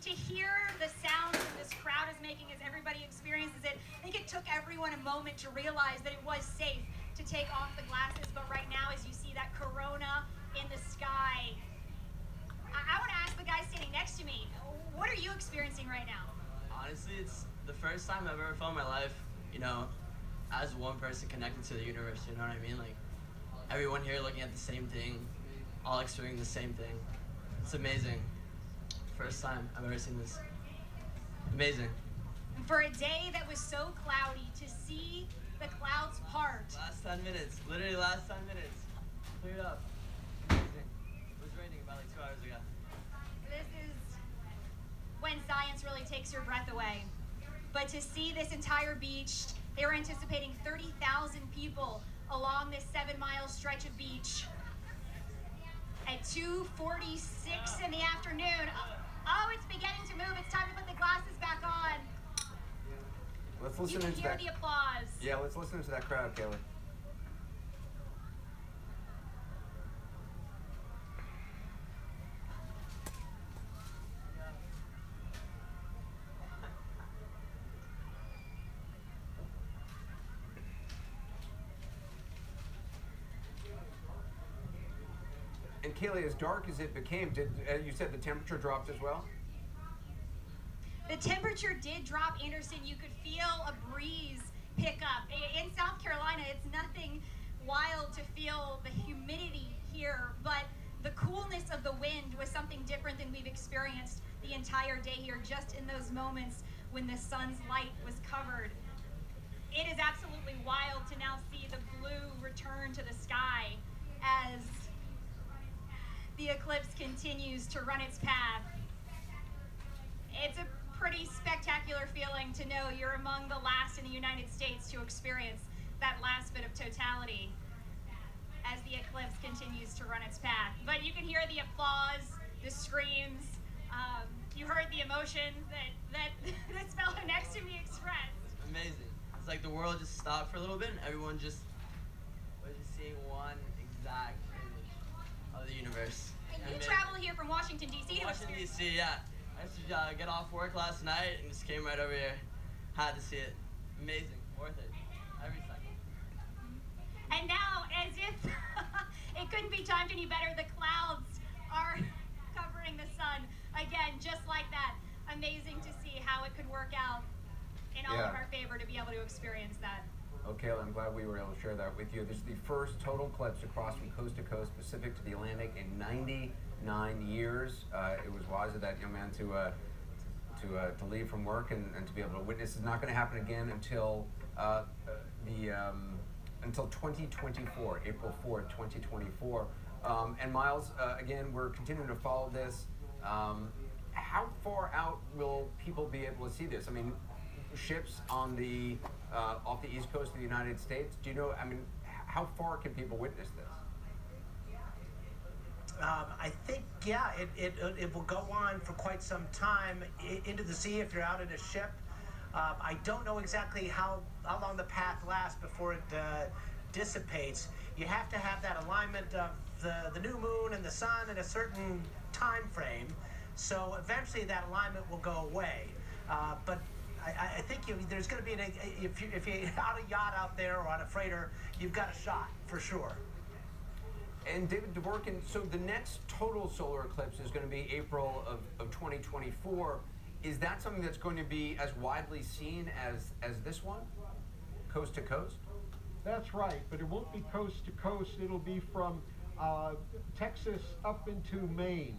to hear the sounds that this crowd is making as everybody experiences it, I think it took everyone a moment to realize that it was safe to take off the glasses. But right now, as you see that corona in the sky, I want to ask the guy standing next to me, what are you experiencing right now? Honestly, it's the first time I've ever felt in my life, you know, as one person connected to the universe, you know what I mean? Like, everyone here looking at the same thing, all experiencing the same thing. It's amazing. First time I've ever seen this. Amazing. For a day that was so cloudy, to see the clouds part. Last 10 minutes, literally last 10 minutes. Cleared up. Amazing. It was raining about like 2 hours ago. This is when science really takes your breath away. But to see this entire beach, they were anticipating 30,000 people along this 7-mile stretch of beach at 2:46 in the afternoon. Oh, it's beginning to move. It's time to put the glasses back on. Let's listen you into hear that. The applause. Yeah, let's listen to that crowd, Kaylee. And Kaylee, as dark as it became, you said the temperature dropped as well? The temperature did drop, Anderson. You could feel a breeze pick up. In South Carolina, it's nothing wild to feel the humidity here, but the coolness of the wind was something different than we've experienced the entire day here, just in those moments when the sun's light was covered. It is absolutely wild to now see the blue return to the sky as the eclipse continues to run its path. It's a pretty spectacular feeling to know you're among the last in the United States to experience that last bit of totality as the eclipse continues to run its path. But you can hear the applause, the screams. You heard the emotion that this fellow next to me expressed. Amazing. It's like the world just stopped for a little bit and everyone was just seeing one exact image of the universe. And you travel here from Washington, D.C. to Washington, experience. D.C., yeah. I used to get off work last night and just came right over here. Had to see it. Amazing. Worth it. Every second. And now, as if it couldn't be timed any better, the clouds are covering the sun. Again, just like that. Amazing to see how it could work out in all of our favor to be able to experience that. Okay, I'm glad we were able to share that with you. This is the first total eclipse across from coast to coast, Pacific to the Atlantic, in 99 years. It was wise of that young man to leave from work and to be able to witness. It's not going to happen again until until 2024, April 4th, 2024. And Miles, again, we're continuing to follow this. How far out will people be able to see this? I mean, ships on the off the east coast of the United States. Do you know? I mean, how far can people witness this? I think, yeah, it will go on for quite some time into the sea if you're out in a ship. I don't know exactly how long the path lasts before it dissipates. You have to have that alignment of the new moon and the sun in a certain time frame. So eventually that alignment will go away. But I think there's going to be, if you're on a yacht out there or on a freighter, you've got a shot for sure. And David Dvorkin, so the next total solar eclipse is going to be April of 2024. Is that something that's going to be as widely seen as this one, coast to coast? That's right, but it won't be coast to coast. It'll be from Texas up into Maine.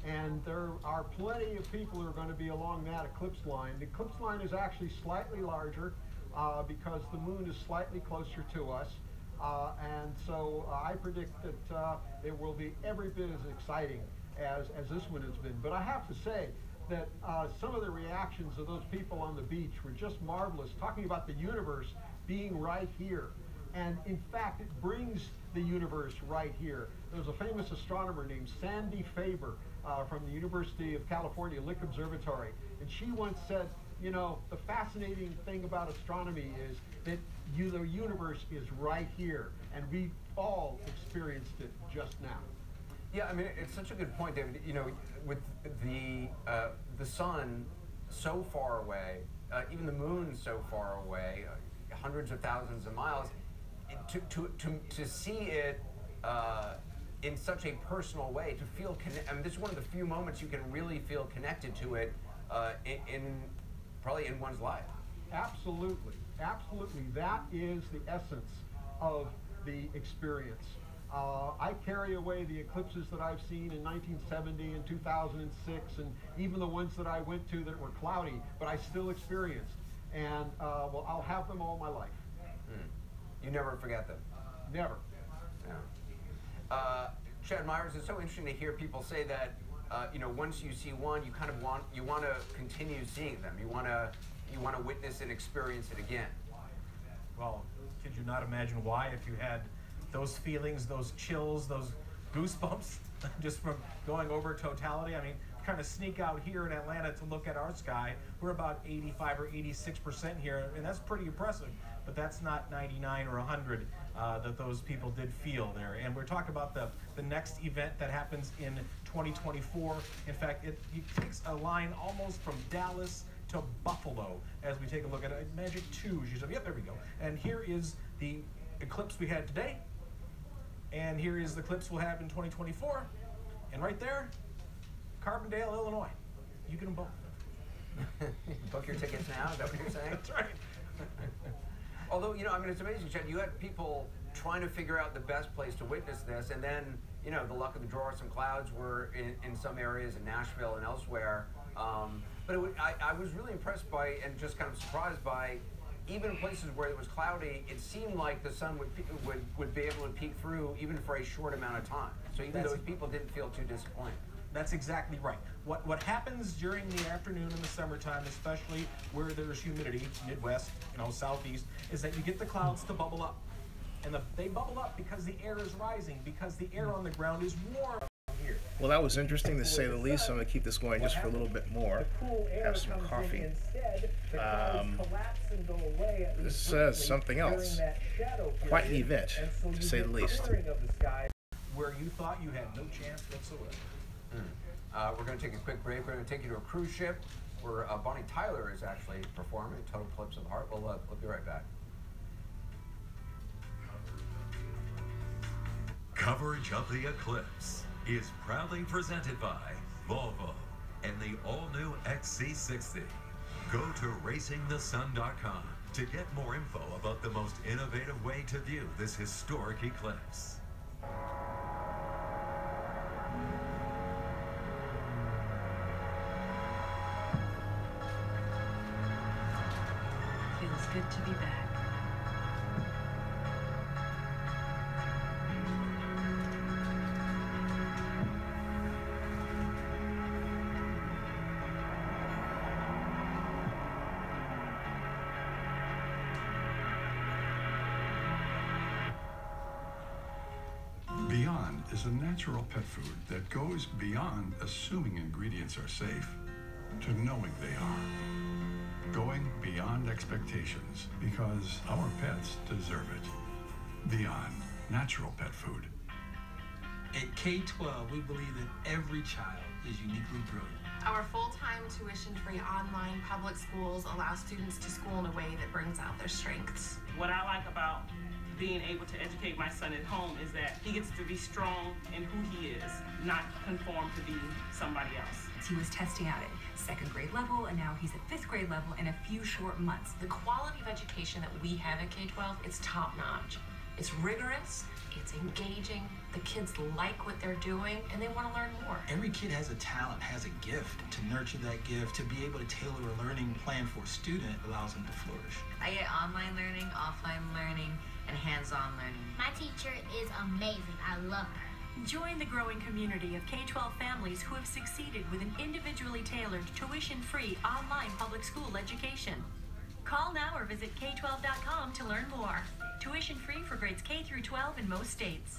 And there are plenty of people who are going to be along that eclipse line. The eclipse line is actually slightly larger because the moon is slightly closer to us. And so I predict that it will be every bit as exciting as this one has been. But I have to say that some of the reactions of those people on the beach were just marvelous, talking about the universe being right here. And in fact, it brings the universe right here. There's a famous astronomer named Sandy Faber from the University of California Lick Observatory. And she once said, you know, the fascinating thing about astronomy is that the universe is right here, and we all experienced it just now. Yeah, I mean, it's such a good point, David. You know, with the sun so far away, even the moon so far away, hundreds of thousands of miles, to see it in such a personal way, to feel I mean, this is one of the few moments you can really feel connected to it probably in one's life. Absolutely, absolutely. That is the essence of the experience. I carry away the eclipses that I've seen in 1970 and 2006, and even the ones that I went to that were cloudy, but I still experienced. And well, I'll have them all my life. You never forget them? Never. Yeah. Chad Myers, it's so interesting to hear people say that you know, once you see one, you kind of want to continue seeing them. You want to witness and experience it again. Well, could you not imagine why, if you had those feelings, those chills, those goosebumps just from going over totality? I mean, kind of sneak out here in Atlanta to look at our sky. We're about 85 or 86% here, and that's pretty impressive. But that's not 99 or 100 that those people did feel there. And we're talking about the next event that happens in 2024. In fact, it takes a line almost from Dallas to Buffalo as we take a look at it. Magic 2. She said, yep, there we go. And here is the eclipse we had today. And here is the eclipse we'll have in 2024. And right there, Carbondale, Illinois. You get them both. Book your tickets now, is that what you're saying? That's right. Although, you know, I mean, it's amazing, Chad. You had people trying to figure out the best place to witness this, and then, you know, the luck of the draw, some clouds were in some areas in Nashville and elsewhere. But I was really impressed by and just kind of surprised by, even in places where it was cloudy, it seemed like the sun would be able to peek through even for a short amount of time. So even those people didn't feel too disappointed. That's exactly right. What happens during the afternoon in the summertime, especially where there's humidity, Midwest, you know, Southeast, is that you get the clouds to bubble up. And they bubble up because the air is rising, because the air on the ground is warm here. Well, that was interesting to say the least. I'm going to keep this going just for a little bit more. Have some coffee. This says something else. Quite an event, to say the least. Where you thought you had no chance whatsoever. We're going to take a quick break. We're going to take you to a cruise ship where Bonnie Tyler is actually performing Total Eclipse of the Heart. We'll be right back. Coverage of the eclipse is proudly presented by Volvo and the all-new XC60. Go to racingthesun.com to get more info about the most innovative way to view this historic eclipse. Feels good to be back. Beyond is a natural pet food that goes beyond assuming ingredients are safe to knowing they are. Going beyond expectations because our pets deserve it. Beyond, natural pet food. At K-12, we believe that every child is uniquely brilliant. Our full-time tuition-free online public schools allow students to school in a way that brings out their strengths. What I like about being able to educate my son at home is that he gets to be strong in who he is, not conform to be somebody else. He was testing out at 2nd grade level, and now he's at 5th grade level in a few short months. The quality of education that we have at K-12 is top-notch. It's rigorous, it's engaging, the kids like what they're doing, and they want to learn more. Every kid has a talent, has a gift. To nurture that gift, to be able to tailor a learning plan for a student allows them to flourish. I get online learning, offline learning, and hands-on learning. My teacher is amazing. I love her. Join the growing community of K-12 families who have succeeded with an individually tailored, tuition-free online public school education. Call now or visit k12.com to learn more. Tuition-free for grades K through 12 in most states.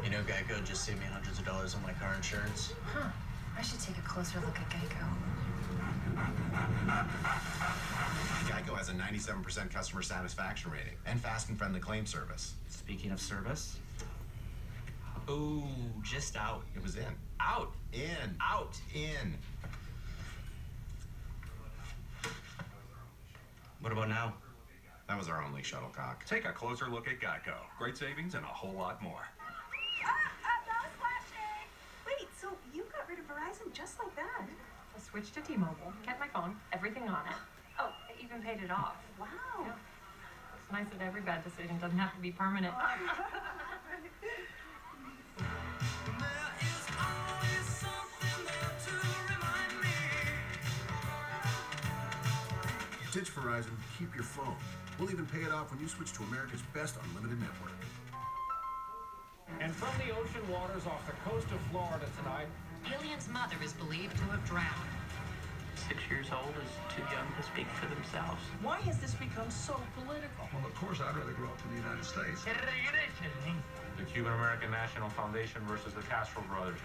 You know, Geico just saved me hundreds of dollars on my car insurance. Huh. I should take a closer look at Geico. Geico has a 97% customer satisfaction rating and fast and friendly claim service. Speaking of service, ooh, just out. It was in. Out. In. Out. In. What about now? That was our only shuttlecock. Take a closer look at Geico. Great savings and a whole lot more. That was flashing! Wait, so you got rid of Verizon just like that? I switched to T-Mobile, kept my phone, everything on it. Oh, I even paid it off. Wow. Yeah. It's nice that every bad decision doesn't have to be permanent. Ditch Verizon, keep your phone. We'll even pay it off when you switch to America's best unlimited network. And from the ocean waters off the coast of Florida tonight, Alien's mother is believed to have drowned. 6 years old is too young to speak for themselves. Why has this become so political? Well, of course, I'd rather grow up in the United States. The Cuban-American National Foundation versus the Castro brothers.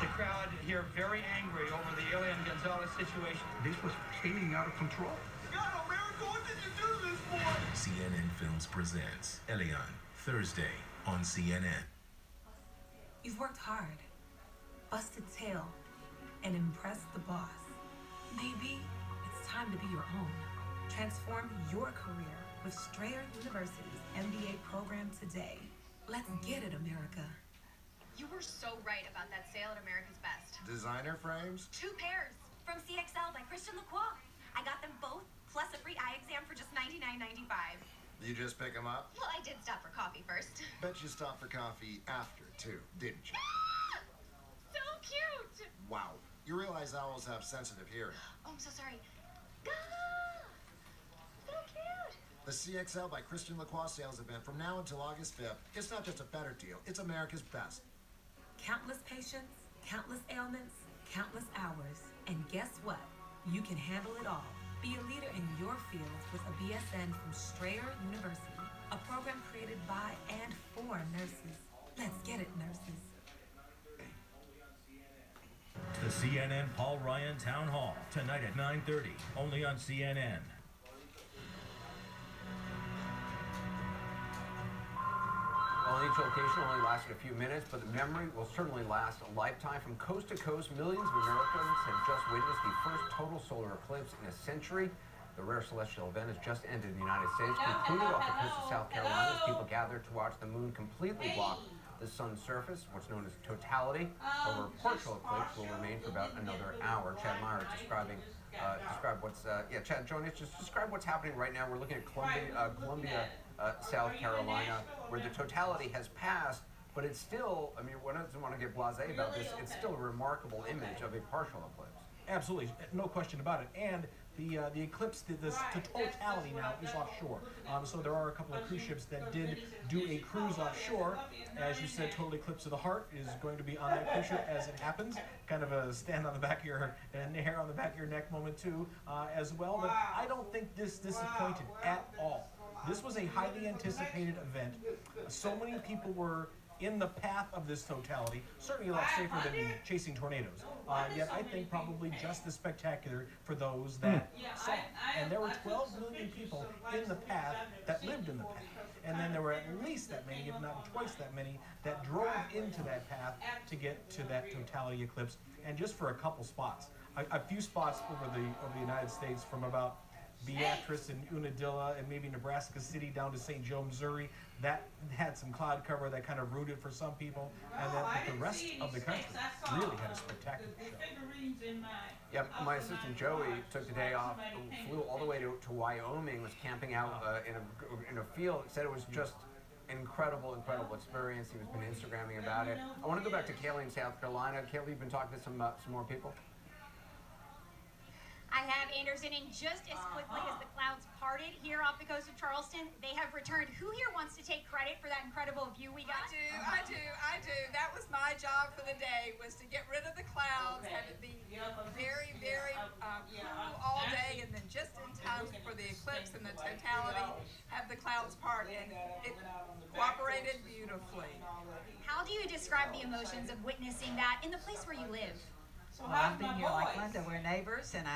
The crowd here very angry over the Elian Gonzalez situation. This was spinning out of control. God, America, what did you do this for? CNN Films presents Elian, Thursday on CNN. You've worked hard, busted tail, and impressed the boss. Maybe it's time to be your own. Transform your career with Strayer University's MBA program today. Let's get it, America. You were so right about that sale at America's Best. Designer frames? 2 pairs from CXL by Christian Lacroix. I got them both, plus a free eye exam for just $99.95. You just pick them up? Well, I did stop for coffee first. Bet you stopped for coffee after, too, didn't you? Ah! So cute! Wow. You realize owls have sensitive hearing. Oh, I'm so sorry. Ah! So cute! The CXL by Christian Lacroix sales event from now until August 5th. It's not just a better deal, it's America's best. Countless patients, countless ailments, countless hours. And guess what? You can handle it all. Be a leader in your field with a BSN from Strayer University, a program created by and for nurses. Let's get it, nurses. The CNN Paul Ryan Town Hall, tonight at 9:30, only on CNN. Well, each location only lasted a few minutes, but the memory will certainly last a lifetime. From coast to coast, millions of Americans have just witnessed the first total solar eclipse in a century. The rare celestial event has just ended in the United States, concluded off the coast of South Carolina as people gathered to watch the moon completely block the sun's surface, what's known as totality. However, partial eclipse will remain for about another hour. Chad Meyer describe what's, Chad, join us. Just describe what's happening right now. We're looking at Columbia, South Carolina, where the totality has passed, but it's still, I mean, one doesn't want to get blasé about this, it's still a remarkable image of a partial eclipse. Absolutely, no question about it. And the eclipse, the totality now is offshore. So there are a couple of cruise ships that did do a cruise offshore. As you said, total eclipse of the heart is going to be on that cruise ship as it happens. Kind of a stand on the back of your hair on the back of your neck moment too, as well. But I don't think this disappointed at all. This was a highly anticipated event. So many people were in the path of this totality, certainly a lot safer than chasing tornadoes. Yet I think probably just as spectacular for those that saw it. And there were 12 million people in the path that lived in the path. And then there were at least that many, if not twice that many, that drove into that path to get to that totality eclipse. And just for a couple spots, a few spots over the United States, from about Beatrice and Unadilla and maybe Nebraska City down to St. Joe, Missouri, that had some cloud cover that kind of ruined it for some people, and then the rest of the country really had a spectacular show. Yep, my assistant Joey took the day off, flew all the way to Wyoming, was camping out in a field, said it was just incredible experience. He's been Instagramming about it. I want to go back to Kaylee in South Carolina. Kaylee, you've been talking to some more people? I have, Anderson, and just as quickly as the clouds parted here off the coast of Charleston, they have returned. Who here wants to take credit for that incredible view we got? I do. That was my job for the day, was to get rid of the clouds, have it be very, very cool all day, and then just in time for the eclipse and the totality, have the clouds part, and it cooperated beautifully. How do you describe the emotions of witnessing that in the place where you live? Well, I've been here like Linda. We're neighbors, and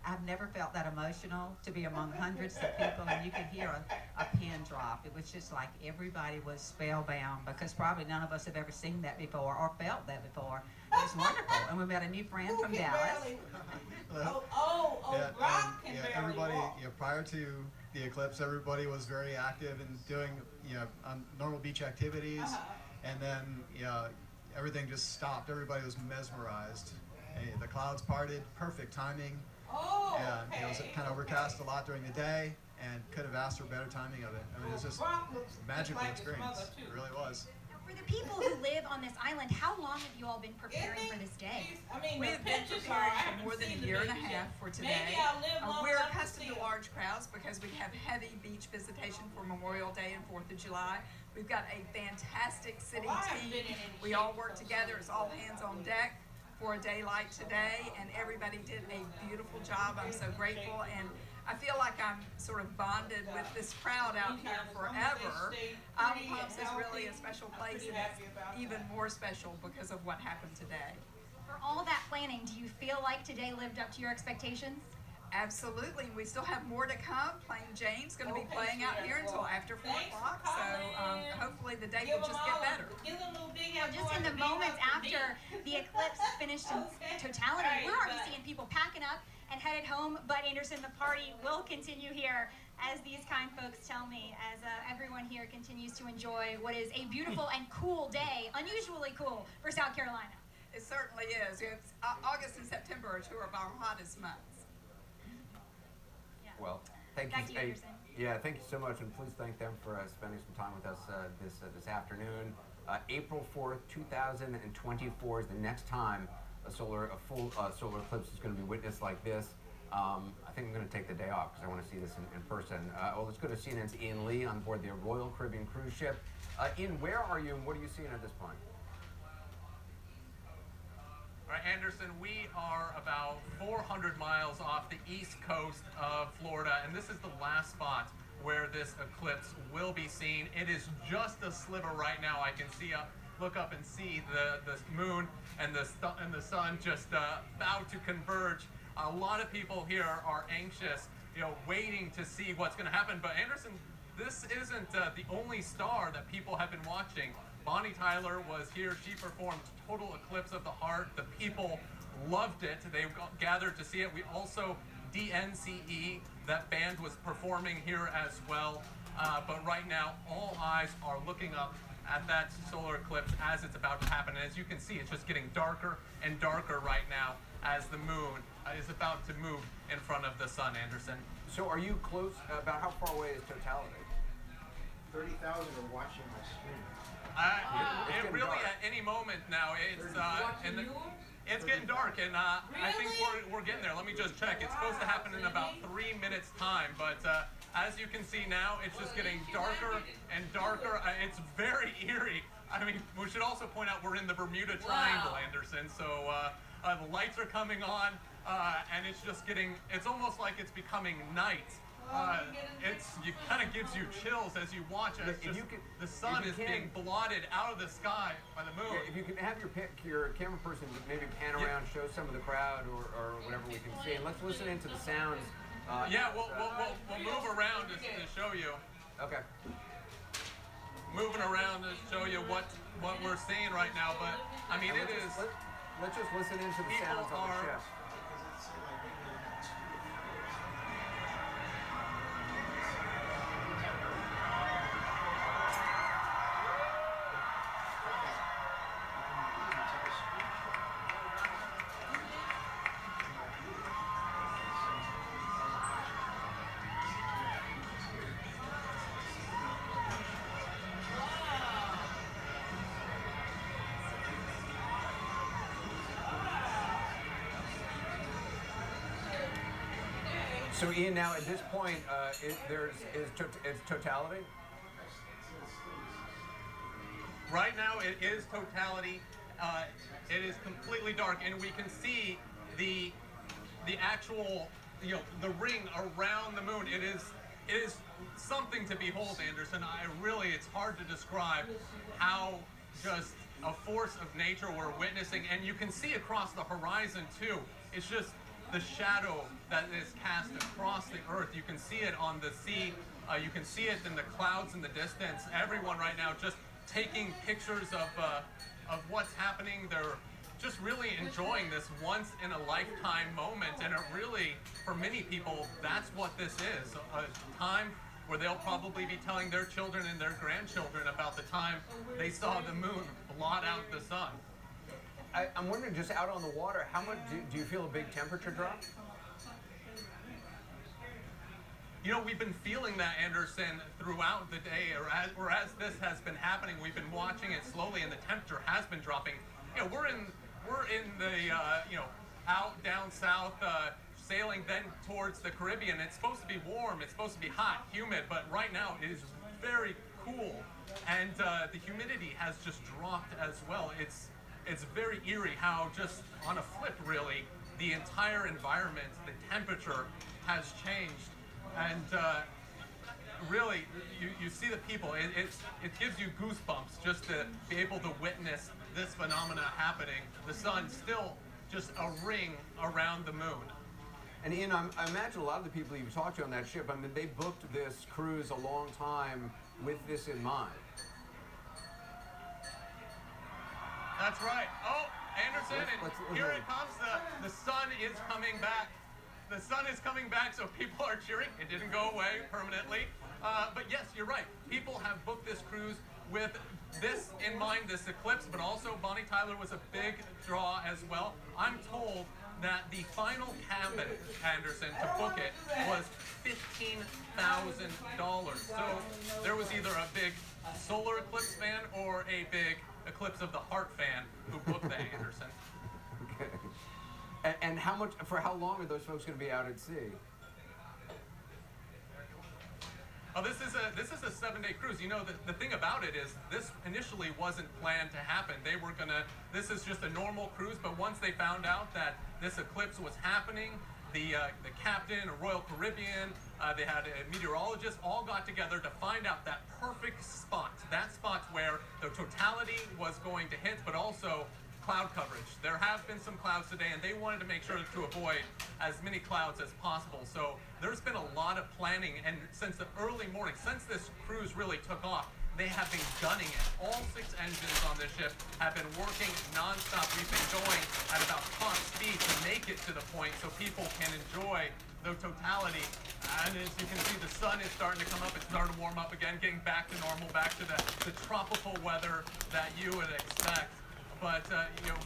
I've never felt that emotional to be among hundreds of people, and you could hear a pin drop. It was just like everybody was spellbound, because probably none of us have ever seen that before or felt that before. It was wonderful, and we met a new friend from Dallas. Everybody, prior to the eclipse, everybody was very active and doing, normal beach activities, and then, everything just stopped. Everybody was mesmerized. The clouds parted, perfect timing. It was kind of overcast a lot during the day, and could have asked for better timing of it. I mean, it was just a magical experience. It really was. For the people who live on this island, how long have you all been preparing for this day? We have been preparing for more than a year and a half for today. We're accustomed to large crowds because we have heavy beach visitation for Memorial Day and 4th of July. We've got a fantastic city team. We all work together. It's all hands on deck for a day like today, and everybody did a beautiful job. I'm so grateful, and I feel like I'm sort of bonded with this crowd out here forever. Isle Palms is really a special place, and it's even more special because of what happened today. For all that planning, do you feel like today lived up to your expectations? Absolutely. We still have more to come. Plain Jane's going to be playing out here until after 4 o'clock, so hopefully the day will just get better. Just in the moments after the eclipse finished in totality, we're already seeing people packing up and headed home, but Anderson, the party will continue here, as these kind folks tell me, as everyone here continues to enjoy what is a beautiful and cool day, unusually cool for South Carolina. It certainly is. August and September are two of our hottest months. Well, thank you, Anderson. Thank you so much, and please thank them for spending some time with us this afternoon. April 4th, 2024 is the next time a full solar eclipse is going to be witnessed like this. I think I'm going to take the day off because I want to see this in person. Well, let's go to CNN's Ian Lee on board the Royal Caribbean cruise ship. Ian, where are you, and what are you seeing at this point? All right, Anderson, we are about 400 miles off the east coast of Florida, and this is the last spot where this eclipse will be seen. It is just a sliver right now. I can look up and see the moon and the sun just about to converge. A lot of people here are anxious, waiting to see what's going to happen. But Anderson, this isn't the only star that people have been watching. Bonnie Tyler was here. She performed Total Eclipse of the Heart. The people loved it. They gathered to see it. We also, DNCE, that band was performing here as well. But right now, all eyes are looking up at that solar eclipse as it's about to happen. And as you can see, it's just getting darker and darker right now as the moon is about to move in front of the sun, Anderson. So are you close? About how far away is totality? 30,000 are watching my stream. It really, at any moment now, it's getting dark, and I think we're getting there. Let me just check. It's supposed to happen in about 3 minutes' time, but as you can see now, it's just getting darker and darker. It's very eerie. I mean, we should also point out we're in the Bermuda Triangle, Anderson, so the lights are coming on, and it's just getting, it's almost like it's becoming night It kind of gives you chills as you watch it. The sun is being blotted out of the sky by the moon. Yeah, if you can have your camera person maybe pan around, show some of the crowd or whatever we can see, and let's listen into the sounds. We'll move around to show you. Okay. Moving around to show you what we're seeing right now, but I mean let's just listen into the sounds on the ship. So Ian, now at this point, it's totality? Right now it is totality. It is completely dark, and we can see the actual, the ring around the moon. It is something to behold, Anderson. It's hard to describe how just a force of nature we're witnessing, and you can see across the horizon too. It's just the shadow that is cast across the earth. You can see it on the sea. You can see it in the clouds in the distance. Everyone right now just taking pictures of what's happening. They're just really enjoying this once-in-a-lifetime moment. And it really, for many people, that's what this is. A time where they'll probably be telling their children and their grandchildren about the time they saw the moon blot out the sun. I'm wondering, just out on the water, how much do you feel a big temperature drop? We've been feeling that, Anderson, throughout the day, or as this has been happening. We've been watching it slowly, and the temperature has been dropping. We're in the out down south, sailing then towards the Caribbean. It's supposed to be warm. It's supposed to be hot, humid, but right now it is very cool, and the humidity has just dropped as well. It's very eerie how just on a flip, really, the entire environment, the temperature has changed. And really, you see the people. It gives you goosebumps just to be able to witness this phenomena happening. The sun still just a ring around the moon. And Ian, I imagine a lot of the people you've talked to on that ship, I mean, they booked this cruise a long time with this in mind. That's right. Oh, Anderson, here it comes. The sun is coming back. The sun is coming back, so people are cheering. It didn't go away permanently. But yes, you're right. People have booked this cruise with this in mind, this Eclipse, but also Bonnie Tyler was a big draw as well. I'm told that the final cabin, Anderson, to book it was $15,000. So there was either a big solar eclipse fan or a big Eclipse of the Heart fan who booked that, Anderson. Okay. And for how long are those folks going to be out at sea? Oh, this is a 7-day cruise. The thing about it is this initially wasn't planned to happen. They were gonna, this is just a normal cruise, but once they found out that this eclipse was happening, the captain, a Royal Caribbean, they had a meteorologist, all got together to find out that perfect spot. That spot where the totality was going to hit, but also cloud coverage. There have been some clouds today, and they wanted to make sure to avoid as many clouds as possible. So there's been a lot of planning, and since the early morning, since this cruise really took off, they have been gunning it. All 6 engines on this ship have been working nonstop. We've been going at about top speed to make it to the point so people can enjoy the totality. And as you can see, the sun is starting to come up. It's starting to warm up again, getting back to normal, back to the tropical weather that you would expect. But,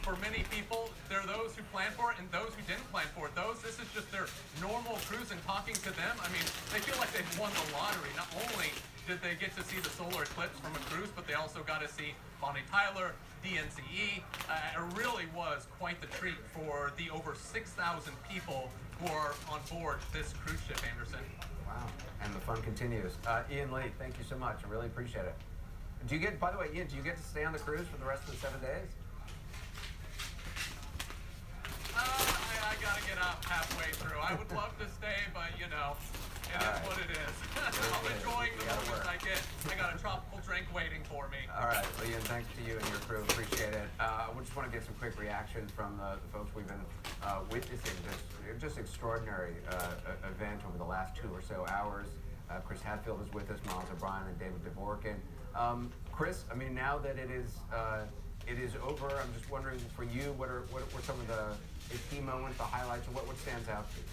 for many people, there are those who plan for it and those who didn't plan for it. This is just their normal cruise, and talking to them, I mean, they feel like they've won the lottery. Not only did they get to see the solar eclipse from a cruise, but they also got to see Bonnie Tyler, DNCE. It really was quite the treat for the over 6,000 people who are on board this cruise ship, Anderson. Wow, and the fun continues. Ian Lee, thank you so much. I really appreciate it. Do you get, by the way, Ian, do you get to stay on the cruise for the rest of the 7 days? I gotta get up halfway through. I would love to stay, but you know, it is what it is. I'm enjoying the moments I get. I got a tropical drink waiting for me. All right, well, Ian, thanks to you and your crew. Appreciate it. We just want to get some quick reactions from the folks we've been witnessing this just extraordinary event over the last 2 or so hours. Chris Hadfield is with us, Miles O'Brien, and David Dvorkin. Chris, I mean, now that it is over, I'm just wondering for you, what were some of the key moments, the highlights, and what stands out to you?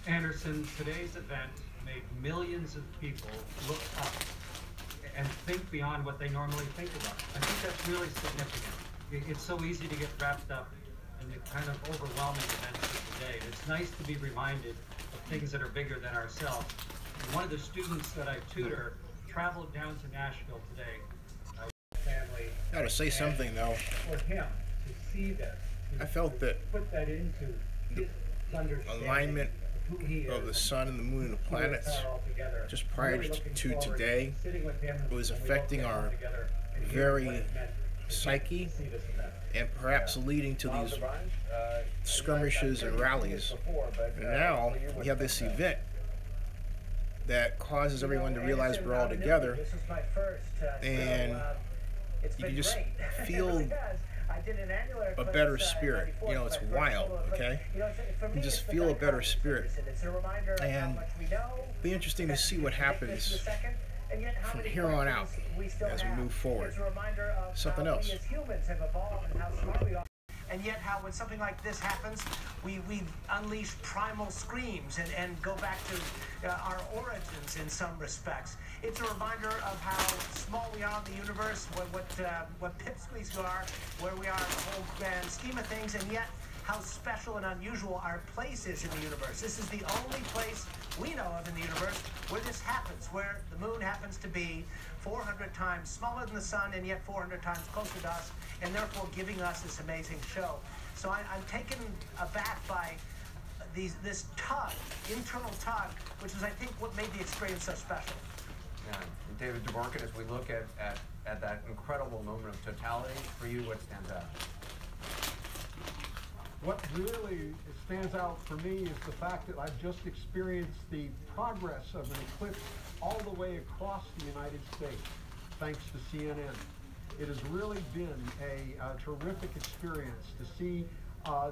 Anderson, today's event made millions of people look up and think beyond what they normally think about. I think that's really significant. It's so easy to get wrapped up in the kind of overwhelming events of the day. It's nice to be reminded of things that are bigger than ourselves. And one of the students that I tutor traveled down to Nashville today with family. I gotta say something though. For him to see this, I felt that put that into his understanding alignment of the sun and the moon and the planets just prior to today was affecting our very psyche and perhaps leading to these skirmishes and rallies. And now we have this event that causes everyone to realize we're all together, and you can just feel a better spirit. You know, it's wild, okay? You just feel a better spirit. And it'll be interesting to see what happens from here on out as we move forward. Something else. And yet how when something like this happens, we unleash primal screams and go back to our origins in some respects. It's a reminder of how small we are in the universe, what pipsqueaks we are, where we are in the whole grand scheme of things, and yet how special and unusual our place is in the universe. This is the only place we know of in the universe where this happens, where the moon happens to be 400 times smaller than the sun and yet 400 times closer to us, and therefore giving us this amazing show. So I'm taken aback by this tug, internal tug, which is, I think, what made the experience so special. Yeah. David Dvorkin, as we look at that incredible moment of totality, for you, what stands out? What really stands out for me is the fact that I've just experienced the progress of an eclipse all the way across the United States, thanks to CNN. It has really been a terrific experience to see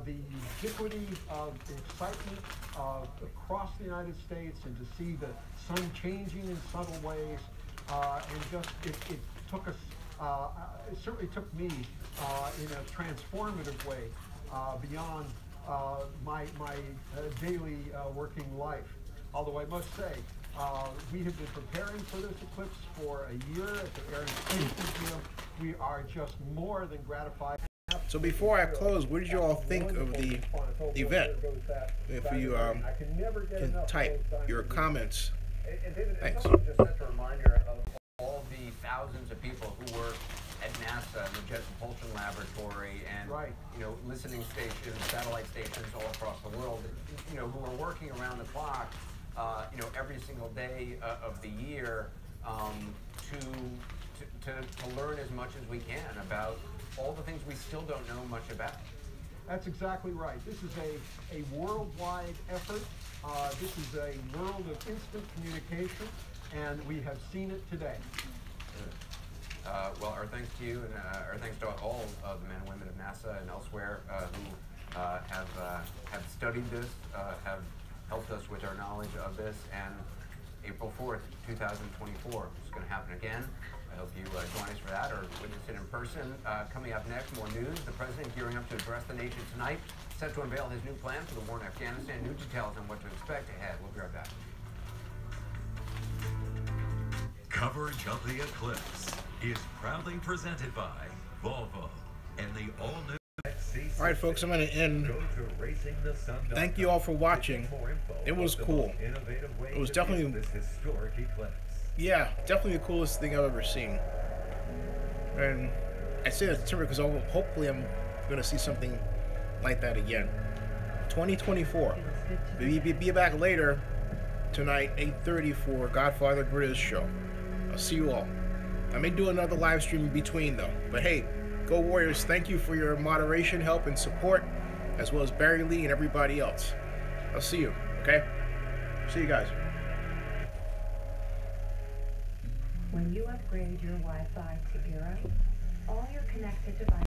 the ubiquity of excitement across the United States, and to see the sun changing in subtle ways, and just it took us, it certainly took me in a transformative way beyond my daily working life. Although I must say, we have been preparing for this eclipse for a year at the Air and Space Museum. We are just more than gratified. So before I close, what did you all think of the event? If you can type your comments. Thanks. Just such a reminder of all the thousands of people who work at NASA and the Jet Propulsion Laboratory, and you know, listening stations, satellite stations all across the world, you know, who are working around the clock, you know, every single day of the year, to learn as much as we can about all the things we still don't know much about. That's exactly right. This is a worldwide effort. This is a world of instant communication, and we have seen it today. Well, our thanks to you, and our thanks to all of the men and women of NASA and elsewhere who have studied this, have helped us with our knowledge of this. And April 4th, 2024 is going to happen again. I hope you join us for that or witness it in person. Coming up next, more news. The president gearing up to address the nation tonight, set to unveil his new plan for the war in Afghanistan. New details on what to expect ahead. We'll be right back. Coverage of the eclipse is proudly presented by Volvo and the all-new. All right, folks, I'm going to end. Thank you all for watching. It was cool. It was definitely, yeah, definitely the coolest thing I've ever seen. And I say that because hopefully I'm going to see something like that again. 2024. Be back later tonight, 8:30 for Godfather Grizz show. I'll see you all. I may do another live stream in between though. But hey, go Warriors. Thank you for your moderation, help, and support. as well as Barry Lee and everybody else. I'll see you, okay? See you guys. When you upgrade your Wi-Fi to Eero, all your connected devices